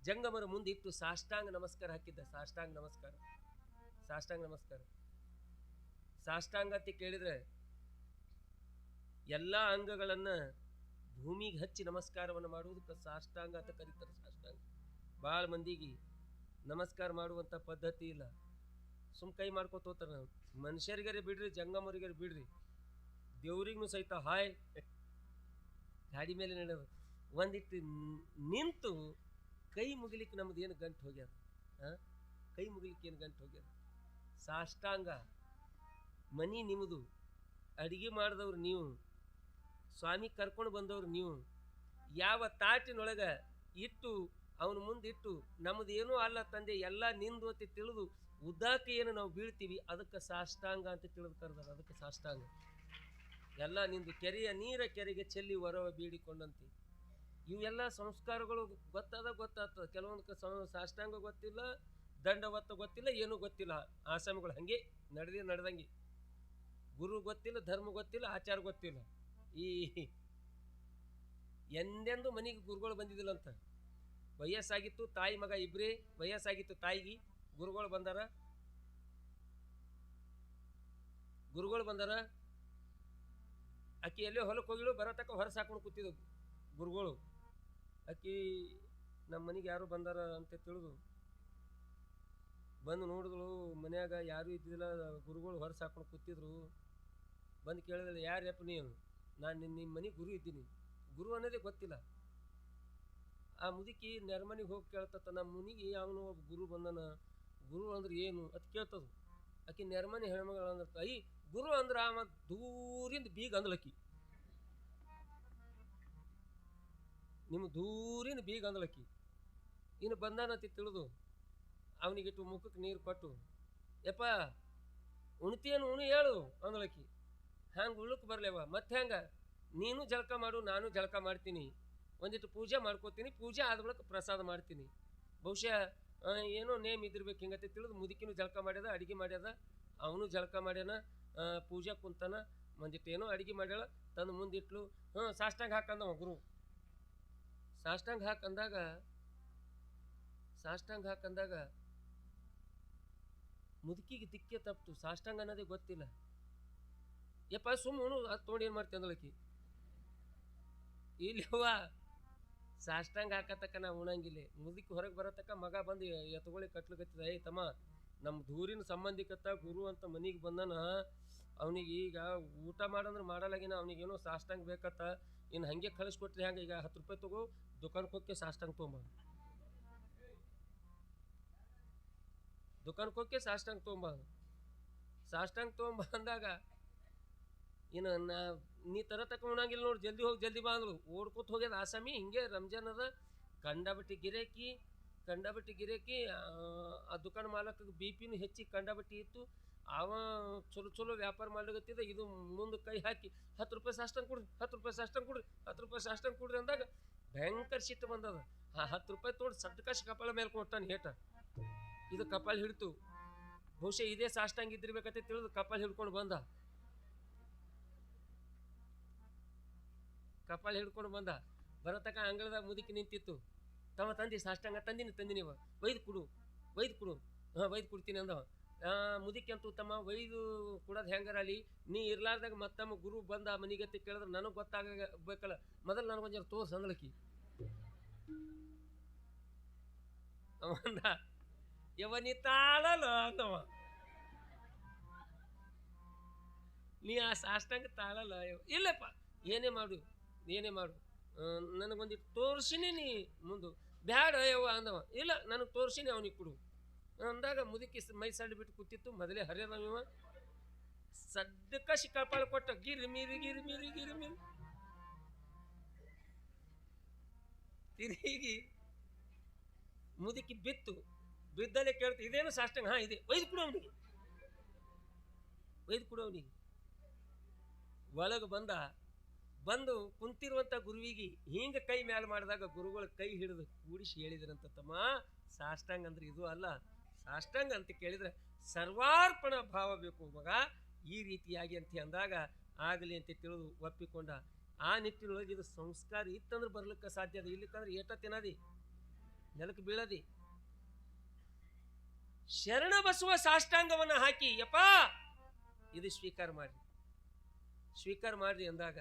ಜಂಗಮರ ಮುಂದಿಟ್ಟು ಸಾಷ್ಟಾಂಗ ನಮಸ್ಕಾರ ಹಾಕಿದ್ದ. ಸಾಷ್ಟಾಂಗ ನಮಸ್ಕಾರ ಸಾಷ್ಟಾಂಗ ಅಂತ ಕೇಳಿದ್ರೆ ಎಲ್ಲ ಅಂಗಗಳನ್ನು ಭೂಮಿಗೆ ಹಚ್ಚಿ ನಮಸ್ಕಾರವನ್ನು ಮಾಡುವುದಕ್ಕೆ ಸಾಷ್ಟಾಂಗ ಅಂತ ಕರೀತಾರೆ. ಸಾಷ್ಟಾಂಗ ಭಾಳ ಮಂದಿಗೆ ನಮಸ್ಕಾರ ಮಾಡುವಂಥ ಪದ್ಧತಿ ಇಲ್ಲ, ಕೈ ಮಾಡ್ಕೊತ ಹೋಗ್ತಾರೆ. ಮನುಷ್ಯರಿಗಾರೆ ಬಿಡ್ರಿ, ಜಂಗಮರಿಗಾರೆ ಬಿಡ್ರಿ, ದೇವ್ರಿಗೂ ಸಹಿತ ಹಾಯ್ ಗಾಡಿ ಮೇಲೆ ನಡೆಯೋದು. ಒಂದಿಟ್ಟು ನಿಂತು ಕೈ ಮುಗಿಲಿಕ್ಕೆ ನಮ್ದು ಏನು ಗಂಟು ಹೋಗ್ಯದ? ಕೈ ಮುಗಿಲಿಕ್ಕೆ ಏನು ಗಂಟು ಹೋಗ್ಯದ? ಸಾಷ್ಟಾಂಗ. ಮನಿ ನಿಮ್ಮದು, ಅಡಿಗೆ ಮಾಡಿದವ್ರು ನೀವು, ಸ್ವಾಮಿ ಕರ್ಕೊಂಡು ಬಂದವ್ರು ನೀವು. ಯಾವ ತಾಟಿನೊಳಗೆ ಇಟ್ಟು ಅವನ ಮುಂದಿಟ್ಟು ನಮ್ಮದು ಏನೂ ಅಲ್ಲ ತಂದೆ ಎಲ್ಲ ನಿಂದು ಅಂತ ತಿಳಿದು ಉದ್ದಾಕ ಏನು ನಾವು ಬೀಳ್ತೀವಿ ಅದಕ್ಕೆ ಸಾಷ್ಟಾಂಗ ಅಂತ ತಿಳಿದು ಕರೆದಾರ. ಅದಕ್ಕೆ ಸಾಷ್ಟಾಂಗ. ಎಲ್ಲ ನಿಂದು ಕೆರೆಯ ನೀರ ಕೆರೆಗೆ ಚೆಲ್ಲಿ ಹೊರವ ಬೀಡಿಕೊಂಡಂತೆ. ಇವೆಲ್ಲ ಸಂಸ್ಕಾರಗಳು ಗೊತ್ತಾಗ್ತದೆ. ಕೆಲವೊಂದು ಸಾಷ್ಟಾಂಗ ಗೊತ್ತಿಲ್ಲ, ದಂಡವತ್ತ ಗೊತ್ತಿಲ್ಲ, ಏನೂ ಗೊತ್ತಿಲ್ಲ. ಆಸಾಮಿಗಳು ಹಾಗೆ ನಡೆದಂಗೆ. ಗುರು ಗೊತ್ತಿಲ್ಲ, ಧರ್ಮ ಗೊತ್ತಿಲ್ಲ, ಆಚಾರ ಗೊತ್ತಿಲ್ಲ. ಈ ಎಂದೆಂದು ಮನೆಗೆ ಗುರುಗಳು ಬಂದಿದ್ದಿಲ್ಲಂತ. ವಯಸ್ಸಾಗಿತ್ತು, ತಾಯಿ ಮಗ ಇಬ್ಬರೇ ವಯಸ್ಸಾಗಿತ್ತು. ತಾಯಿಗೆ ಗುರುಗಳು ಬಂದಾರ. ಆಕಿ ಎಲ್ಲೇ ಹೊಲಕ್ಕೆ ಹೋಗಿಳು, ಬರತಕ್ಕ ಹೊರಗೆ ಸಾಕೊಂಡು ಕೂತಿದ್ದು ಗುರುಗಳು. ಆಕಿ ನಮ್ಮ ಮನೆಗೆ ಯಾರು ಬಂದಾರ ಅಂತ ತಿಳಿದು ಬಂದು ನೋಡಿದಳು. ಮನ್ಯಾಗ ಯಾರೂ ಇದ್ದಿಲ್ಲ, ಗುರುಗಳು ಹೊರ ಸಾಕೊಂಡು ಕೂತಿದ್ರು. ಬಂದು ಕೇಳಿದ್ರೆ, ಯಾರ್ಯಪ್ಪ ನೀನು? ನಾನು ನಿಮ್ಮ ಮನೆಗೆ ಗುರು ಇದ್ದೀನಿ. ಗುರು ಅನ್ನೋದೇ ಗೊತ್ತಿಲ್ಲ. ಆ ಮುದುಕಿ ನೆರಮನೆಗೆ ಹೋಗಿ ಕೇಳ್ತತ್ತ, ನಮ್ಮ ಮುನಿಗೆ ಅವನು ಒಬ್ಬ ಗುರು ಬಂದನ, ಗುರು ಅಂದ್ರೆ ಏನು ಅದು ಕೇಳ್ತದ. ಆಕಿ ನೆರಮನೆ ಹೆಣ್ಮಗಳು ಅಂದ್ರೆ, ಐ ಗುರು ಅಂದ್ರೆ ಅವ ದೂರಿಂದ ಬೀಗ ಅಂದ್ಲಕ್ಕಿ. ನಿಮ್ಮ ದೂರಿಂದ ಬೀಗ ಅಂದ್ಲಕ್ಕಿ. ಇನ್ನು ಬಂದಾನಂತ ತಿಳಿದು ಅವನಿಗಿಟ್ಟು ಮುಖಕ್ಕೆ ನೀರು ಕೊಟ್ಟು, ಯಪ್ಪ ಉಣ್ತಿಯೇನು ಉಣಿ ಹೇಳು ಅಂದ್ಲಕ್ಕಿ. ಹ್ಯಾಂಗೆ ಉಳ್ಳಕ್ಕೆ ಬರಲೇವ? ಮತ್ತೆ ಹೆಂಗೆ? ನೀನು ಜಳಕ ಮಾಡು, ನಾನು ಜಳಕ ಮಾಡ್ತೀನಿ, ಒಂದಿಟ್ಟು ಪೂಜೆ ಮಾಡ್ಕೋತೀನಿ, ಪೂಜೆ ಆದ ಬಳಿಕ ಪ್ರಸಾದ ಮಾಡ್ತೀನಿ. ಬಹುಶಃ ಏನೋ ನೇಮ್ ಇದಿರ್ಬೇಕು ಹಿಂಗತ್ತೆ ತಿಳಿದು ಮುದುಕಿನೂ ಜಳಕ ಮಾಡ್ಯದ, ಅಡುಗೆ ಮಾಡ್ಯದ, ಅವನು ಜಳಕ ಮಾಡ್ಯಾನ, ಪೂಜೆ ಕುಂತಾನ. ಒಂದಿಟ್ಟು ಏನೋ ಅಡುಗೆ ಮಾಡ್ಯಾಳ, ತಂದು ಮುಂದಿಟ್ಲು. ಸಾಷ್ಟಾಂಗ ಹಾಕಂದವ ಗುರು. ಸಾಷ್ಟಾಂಗ ಹಾಕಂದಾಗ ಮುದುಕಿಗೆ ದಿಕ್ಕೆ ತಪ್ಪಿತು. ಸಾಷ್ಟಾಂಗ ಅನ್ನೋದೇ ಗೊತ್ತಿಲ್ಲ. ಯಪ್ಪ ಸುಮ್ಮನು ಅದು ತೊಗೊಂಡು ಏನು ಮಾಡ್ತಿ ಅಂದಳಕಿ. ಇಲ್ಲವ್ವ, ಸಾಷ್ಟಾಂಗ ಹಾಕತಕ್ಕ ನಾ ಉಣಂಗಿಲ್ಲ. ಮುದುಕಿ ಹೊರಗೆ ಬರತಕ್ಕ ಮಗ ಬಂದು ಎತ್ಕೊಳ್ಳಿ ಕಟ್ಲಿಕತ್ತಿದ. ಏ ತಮ್ಮ, ನಮ್ಮ ದೂರಿನ ಸಂಬಂಧಿಕತ್ತ ಗುರು ಅಂತ ಮನೆಗೆ ಬಂದನ, ಅವನಿಗೆ ಈಗ ಊಟ ಮಾಡಂದ್ರೆ ಮಾಡಲಾಗಿನ, ಅವನಿಗೇನೋ ಸಾಷ್ಟಾಂಗ ಬೇಕತ್ತ. ಇನ್ನು ಹಾಗೆ ಕಳಿಸ್ಕೊಟ್ರಿ ಹಂಗೆ. ಈಗ 10 ರೂಪಾಯಿ ತಗೋ, ದುಕಾನಕ್ಕೆ ಹೋಗಿ ಸಾಷ್ಟಾಂಗ ತೊಗೊಂಬ. ಸಾಷ್ಟಾಂಗ ತೊಗೊಂಬ ಅಂದಾಗ, ಇನ್ನು ನೀ ತರತಕ್ಕ ನೋಡಿ, ಜಲ್ದಿ ಬಾ ಅಂದ್ರು. ಓಡ್ಕೊತ ಹೋಗ್ಯದ ಆಸಾಮಿ. ಹಿಂಗೆ ರಂಜಾನ್ ಅದ, ಕಂಡಾಬಟ್ಟಿ ಗಿರಾಕಿ. ಆ ದುಕಾನ್ ಮಾಲಕ BP ಹೆಚ್ಚಿ ಕಂಡಾಬಟ್ಟಿ ಇತ್ತು. ಅವ ಚಲೋ ವ್ಯಾಪಾರ ಮಾಡ್ಲಿಕತ್ತಿದ. ಇದು ಮುಂದೆ ಕೈ ಹಾಕಿ 10 ರೂಪಾಯಿ ಸಾಷ್ಟಾಂಗ ಕೊಡ್ರಿ, 10 ರೂಪಾಯಿ ಸಾಷ್ಟಾಂಗ ಕೊಡ್ರಿ ಅಂದಾಗ ಭಯಂಕರ ಸಿಟ್ಟು ಬಂದದ. ಆ 10 ರೂಪಾಯಿ ತೋಡಿ ಸಡ್ಕಾಶ್ ಕಪಾಳ ಮೇಲೆ ಕೊಟ್ಟಾನ ಹೇಟ. ಇದು ಕಪಾಲ್ ಹಿಡಿತು. ಬಹುಶಃ ಇದೇ ಸಾಷ್ಟಾಂಗ ಇದ್ದಿರ್ಬೇಕಂತ ತಿಳಿದು ಕಪಾಲ್ ಹಿಡ್ಕೊಂಡು ಬಂದ. ಬರತಕ್ಕ ಅಂಗಳದಾಗ ಮುದುಕಿ ನಿಂತಿತ್ತು. ತಮ್ಮ ತಂದಿ ಸಾಷ್ಟಾಂಗ ತಂದಿನಿ ಒಯ್ದು ಕೊಡು ಹಾಂ ಒಯ್ದು ಕೊಡ್ತೀನಿ ಅಂದವ. ಮುದುಕಿ ಅಂತೂ ತಮ್ಮ ಒಯ್ದು ಕೊಡೋದು ಹೆಂಗಾರಲ್ಲಿ, ನೀ ಇರ್ಲಾರ್ದಾಗ ಮತ್ತಮ್ಮ ಗುರು ಬಂದ ಮನಿಗತ್ತಿ ಕೇಳಿದ್ರೆ ನನಗೆ ಗೊತ್ತಾಗಬೇಕಲ್ಲ, ಮೊದಲು ನನಗೊಂದು ತೋರ್ಸು ಅಂದಳಕಿ. ಅವಂದ ನೀ ತಾಳಲ್ಲ ಅಂದವ, ನೀ ಆ ಸಾಷ್ಟಾಂಗ ತಾಳಲ್ಲ. ಇಲ್ಲಪ್ಪ ಏನೇ ಮಾಡು ನನಗೊಂದಿಟ್ಟು ತೋರ್ಸಿನಿ, ನೀ ಮುಂದೆ ಬ್ಯಾಡ ಯವ್ವ ಅಂದವ. ಇಲ್ಲ ನನಗೆ ತೋರ್ಸಿನಿ, ಅವನಿಗೆ ಕೊಡು ಅಂದಾಗ ಮುದುಕಿ ಮೈ ಸಡ್ಡು ಬಿಟ್ಟು ಕೂತಿತ್ತು. ಮೊದಲೇ ಹರಿಯದವ ಸಡ್ಡಕ್ಕ ಶಿಕಾಪಾಳ ಕೊಟ್ಟ ಗಿರಿಮಿರಿ ತಿರುಗಿ ಮುದುಕಿ ಬಿದ್ದಲ್ಲೇ ಕೇಳ್ತು, ಇದೇನು ಸಾಷ್ಟಾಂಗ? ಹಾಂ ಇದೆ, ಒಯ್ದು ಕೊಡು ಅವನಿಗೆ. ಒಳಗೆ ಬಂದು ಕುಂತಿರುವಂಥ ಗುರುವಿಗೆ ಹಿಂಗೆ ಕೈ ಮ್ಯಾಲೆ ಮಾಡಿದಾಗ ಗುರುಗಳು ಕೈ ಹಿಡಿದು ಕೂಡಿಸಿ ಹೇಳಿದ್ರಂತ, ತಮ್ಮ ಸಾಷ್ಟಾಂಗ ಅಂದ್ರೆ ಇದು ಅಲ್ಲ, ಸಾಷ್ಟಾಂಗ ಅಂತ ಕೇಳಿದ್ರೆ ಸರ್ವಾರ್ಪಣ ಭಾವ ಬೇಕು ಮಗ, ಈ ರೀತಿಯಾಗಿ ಅಂತ ಅಂದಾಗ ಆಗಲಿ ಅಂತ ತಿಳಿದು ಒಪ್ಪಿಕೊಂಡ. ಆ ನಿಟ್ಟಿನೊಳಗೆ ಇದು ಸಂಸ್ಕಾರ ಇತ್ತಂದ್ರೆ ಬರ್ಲಿಕ್ಕೆ ಸಾಧ್ಯ ಅದ, ಇಲ್ಲಿಕ್ಕಂದ್ರೆ ಏಟ ತಿನ್ನದಿ, ನೆಲಕ್ಕೆ ಬೀಳದಿ. ಶರಣ ಬಸವ ಸಾಷ್ಟಾಂಗವನ್ನು ಹಾಕಿ ಯಪ್ಪ ಇದು ಸ್ವೀಕಾರ ಮಾಡ್ರಿ ಅಂದಾಗ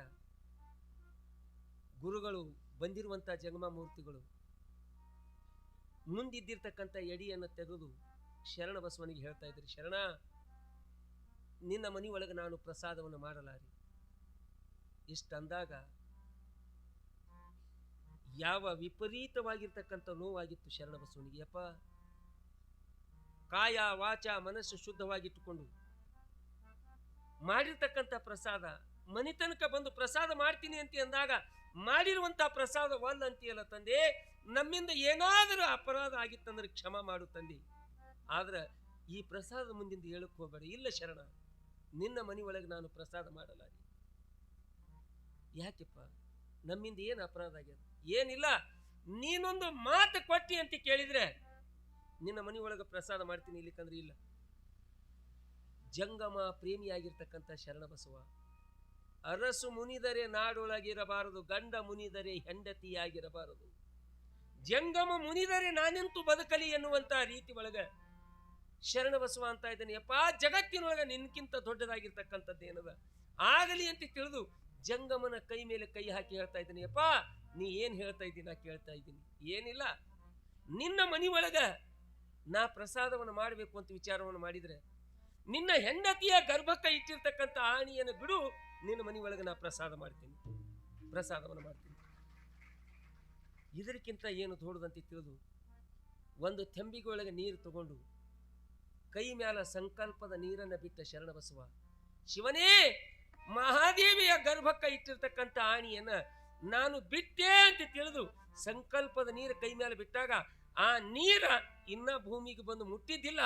ಗುರುಗಳು ಬಂದಿರುವಂಥ ಜಂಗಮ ಮೂರ್ತಿಗಳು ಮುಂದಿದ್ದಿರ್ತಕ್ಕಂಥ ಎಡಿಯನ್ನು ತೆಗೆದು ಶರಣ ಬಸವನಿಗೆ ಹೇಳ್ತಾ ಇದ್ರಿ, ಶರಣ ನಿನ್ನ ಮನಿ ಒಳಗೆ ನಾನು ಪ್ರಸಾದವನ್ನು ಮಾಡಲಾರಿ. ಇಷ್ಟಂದಾಗ ಯಾವ ವಿಪರೀತವಾಗಿರ್ತಕ್ಕಂಥ ನೋವಾಗಿತ್ತು ಶರಣ ಬಸವನಿಗೆ. ಯಪ್ಪ ಕಾಯ ವಾಚ ಮನಸ್ಸು ಶುದ್ಧವಾಗಿಟ್ಟುಕೊಂಡು ಮಾಡಿರ್ತಕ್ಕಂಥ ಪ್ರಸಾದ ಮನಿತನಕ ಬಂದು ಪ್ರಸಾದ ಮಾಡ್ತೀನಿ ಅಂತ ಅಂದಾಗ ಮಾಡಿರುವಂಥ ಪ್ರಸಾದ ವಲ್ಲ ಅಂತೀಯಲ್ಲ ತಂದೆ, ನಮ್ಮಿಂದ ಏನಾದರೂ ಅಪರಾಧ ಆಗಿತ್ತಂದ್ರೆ ಕ್ಷಮ ಮಾಡು ತಂದೆ, ಆದ್ರೆ ಈ ಪ್ರಸಾದ ಮುಂದಿಂದ ಹೇಳಕ್ ಹೋಗಬೇಡ. ಇಲ್ಲ ಶರಣ, ನಿನ್ನ ಮನಿ ಒಳಗೆ ನಾನು ಪ್ರಸಾದ ಮಾಡಲಾರಿ. ಯಾಕೆಪ್ಪ, ನಮ್ಮಿಂದ ಏನು ಅಪರಾಧ ಆಗ್ಯದ? ಏನಿಲ್ಲ, ನೀನೊಂದು ಮಾತು ಕೊಟ್ಟಿ ಅಂತ ಕೇಳಿದ್ರೆ ನಿನ್ನ ಮನಿ ಒಳಗೆ ಪ್ರಸಾದ ಮಾಡ್ತೀನಿ, ಇಲ್ಲಿಕಂದ್ರೆ ಇಲ್ಲ. ಜಂಗಮ ಪ್ರೇಮಿಯಾಗಿರ್ತಕ್ಕಂಥ ಶರಣ ಬಸವ, ಅರಸು ಮುನಿದರೆ ನಾಡೊಳಗಿರಬಾರದು, ಗಂಡ ಮುನಿದರೆ ಹೆಂಡತಿಯಾಗಿರಬಾರದು, ಜಂಗಮ ಮುನಿದರೆ ನಾನೆಂತೂ ಬದುಕಲಿ ಎನ್ನುವಂತ ರೀತಿ ಒಳಗ ಶರಣ ಬಸವ ಅಂತ ಇದ್ದಾನೆ. ಯಪ್ಪ ಜಗತ್ತಿನೊಳಗ ನಿನ್ಕಿಂತ ದೊಡ್ಡದಾಗಿರ್ತಕ್ಕಂಥದ್ದೇನದ ಆಗಲಿ ಅಂತ ತಿಳಿದು ಜಂಗಮನ ಕೈ ಮೇಲೆ ಕೈ ಹಾಕಿ ಹೇಳ್ತಾ ಇದ್ದೀನಿ, ಯಪ್ಪ ನೀ ಏನ್ ಹೇಳ್ತಾ ಇದ್ದೀನಿ ನಾ ಕೇಳ್ತಾ ಇದ್ದೀನಿ. ಏನಿಲ್ಲ, ನಿನ್ನ ಮನಿ ಒಳಗ ನಾ ಪ್ರಸಾದವನ್ನು ಮಾಡಬೇಕು ಅಂತ ವಿಚಾರವನ್ನು ಮಾಡಿದ್ರೆ ನಿನ್ನ ಹೆಂಡತಿಯ ಗರ್ಭಕ್ಕ ಇಟ್ಟಿರ್ತಕ್ಕಂಥ ಆಣಿಯನ್ನು ಬಿಡು, ನಿನ್ನ ಮನಿ ಒಳಗೆ ನಾ ಪ್ರಸಾದವನ್ನು ಮಾಡ್ತೀನಿ. ಇದಕ್ಕಿಂತ ಏನು ದೊಡ್ಡದಂತೆ ತಿಳಿದು ಒಂದು ತೆಂಬಿಗೆ ಒಳಗೆ ನೀರು ತಗೊಂಡು ಕೈ ಮ್ಯಾಲ ಸಂಕಲ್ಪದ ನೀರನ್ನು ಬಿಟ್ಟ ಶರಣ ಬಸವ, ಶಿವನೇ ಮಹಾದೇವಿಯ ಗರ್ಭಕ್ಕ ಇಟ್ಟಿರ್ತಕ್ಕಂಥ ಆಣಿಯನ್ನ ನಾನು ಬಿಟ್ಟೆ ಅಂತ ತಿಳಿದು ಸಂಕಲ್ಪದ ನೀರು ಕೈ ಮೇಲೆ ಬಿಟ್ಟಾಗ ಆ ನೀರ ಇನ್ನ ಭೂಮಿಗೆ ಬಂದು ಮುಟ್ಟಿದ್ದಿಲ್ಲ.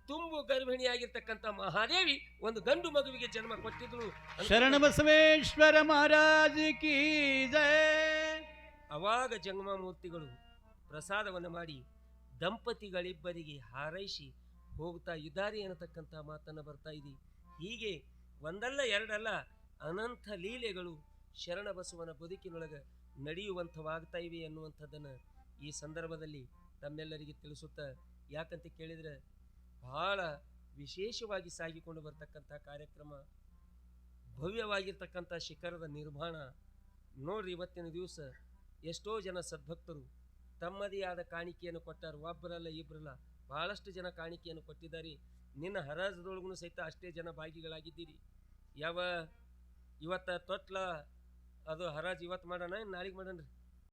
ತುಂಬು ಗರ್ಭಿಣಿಯಾಗಿರ್ತಕ್ಕಂಥ ಮಹಾದೇವಿ ಒಂದು ಗಂಡು ಮಗುವಿಗೆ ಜನ್ಮ ಕೊಟ್ಟಿದ್ರು. ಶರಣ ಬಸವೇಶ್ವರ ಮಹಾರಾಜ ಕೀ ಜಯ. ಅವಾಗ ಜಂಗಮ ಮೂರ್ತಿಗಳು ಪ್ರಸಾದವನ್ನು ಮಾಡಿ ದಂಪತಿಗಳಿಬ್ಬರಿಗೆ ಹಾರೈಸಿ ಹೋಗ್ತಾ ಇದ್ದಾರೆ ಅನ್ನತಕ್ಕಂಥ ಮಾತನ್ನು ಬರ್ತಾ ಇದೆ. ಹೀಗೆ ಒಂದಲ್ಲ ಎರಡಲ್ಲ ಅನಂತ ಲೀಲೆಗಳು ಶರಣ ಬಸವನ ಬದುಕಿನೊಳಗೆ ನಡೆಯುವಂಥವಾಗ್ತಾ ಇವೆ ಎನ್ನುವಂಥದ್ದನ್ನು ಈ ಸಂದರ್ಭದಲ್ಲಿ ತಮ್ಮೆಲ್ಲರಿಗೆ ತಿಳಿಸುತ್ತಾ, ಯಾಕಂತ ಕೇಳಿದರೆ ಬಹಳ ವಿಶೇಷವಾಗಿ ಸಾಗಿಕೊಂಡು ಬರ್ತಕ್ಕಂಥ ಕಾರ್ಯಕ್ರಮ, ಭವ್ಯವಾಗಿರ್ತಕ್ಕಂಥ ಶಿಖರದ ನಿರ್ಮಾಣ ನೋಡ್ರಿ. ಇವತ್ತಿನ ದಿವಸ ಎಷ್ಟೋ ಜನ ಸದ್ಭಕ್ತರು ತಮ್ಮದೇ ಆದ ಕಾಣಿಕೆಯನ್ನು ಕೊಟ್ಟಾರು. ಒಬ್ಬರಲ್ಲ ಇಬ್ಬರಲ್ಲ, ಬಹಳಷ್ಟು ಜನ ಕಾಣಿಕೆಯನ್ನು ಕೊಟ್ಟಿದ್ದಾರೆ. ನಿನ್ನ ಹರಾಜದೊಳಗೂ ಸಹಿತ ಅಷ್ಟೇ ಜನ ಭಾಗಿಗಳಾಗಿದ್ದೀರಿ. ಇವತ್ತ ತೊಟ್ಲ ಅದು ಹರಾಜು ಇವತ್ತು ಮಾಡೋಣ, ನಾಳೆಗೆ ಮಾಡೋಣ ರೀ?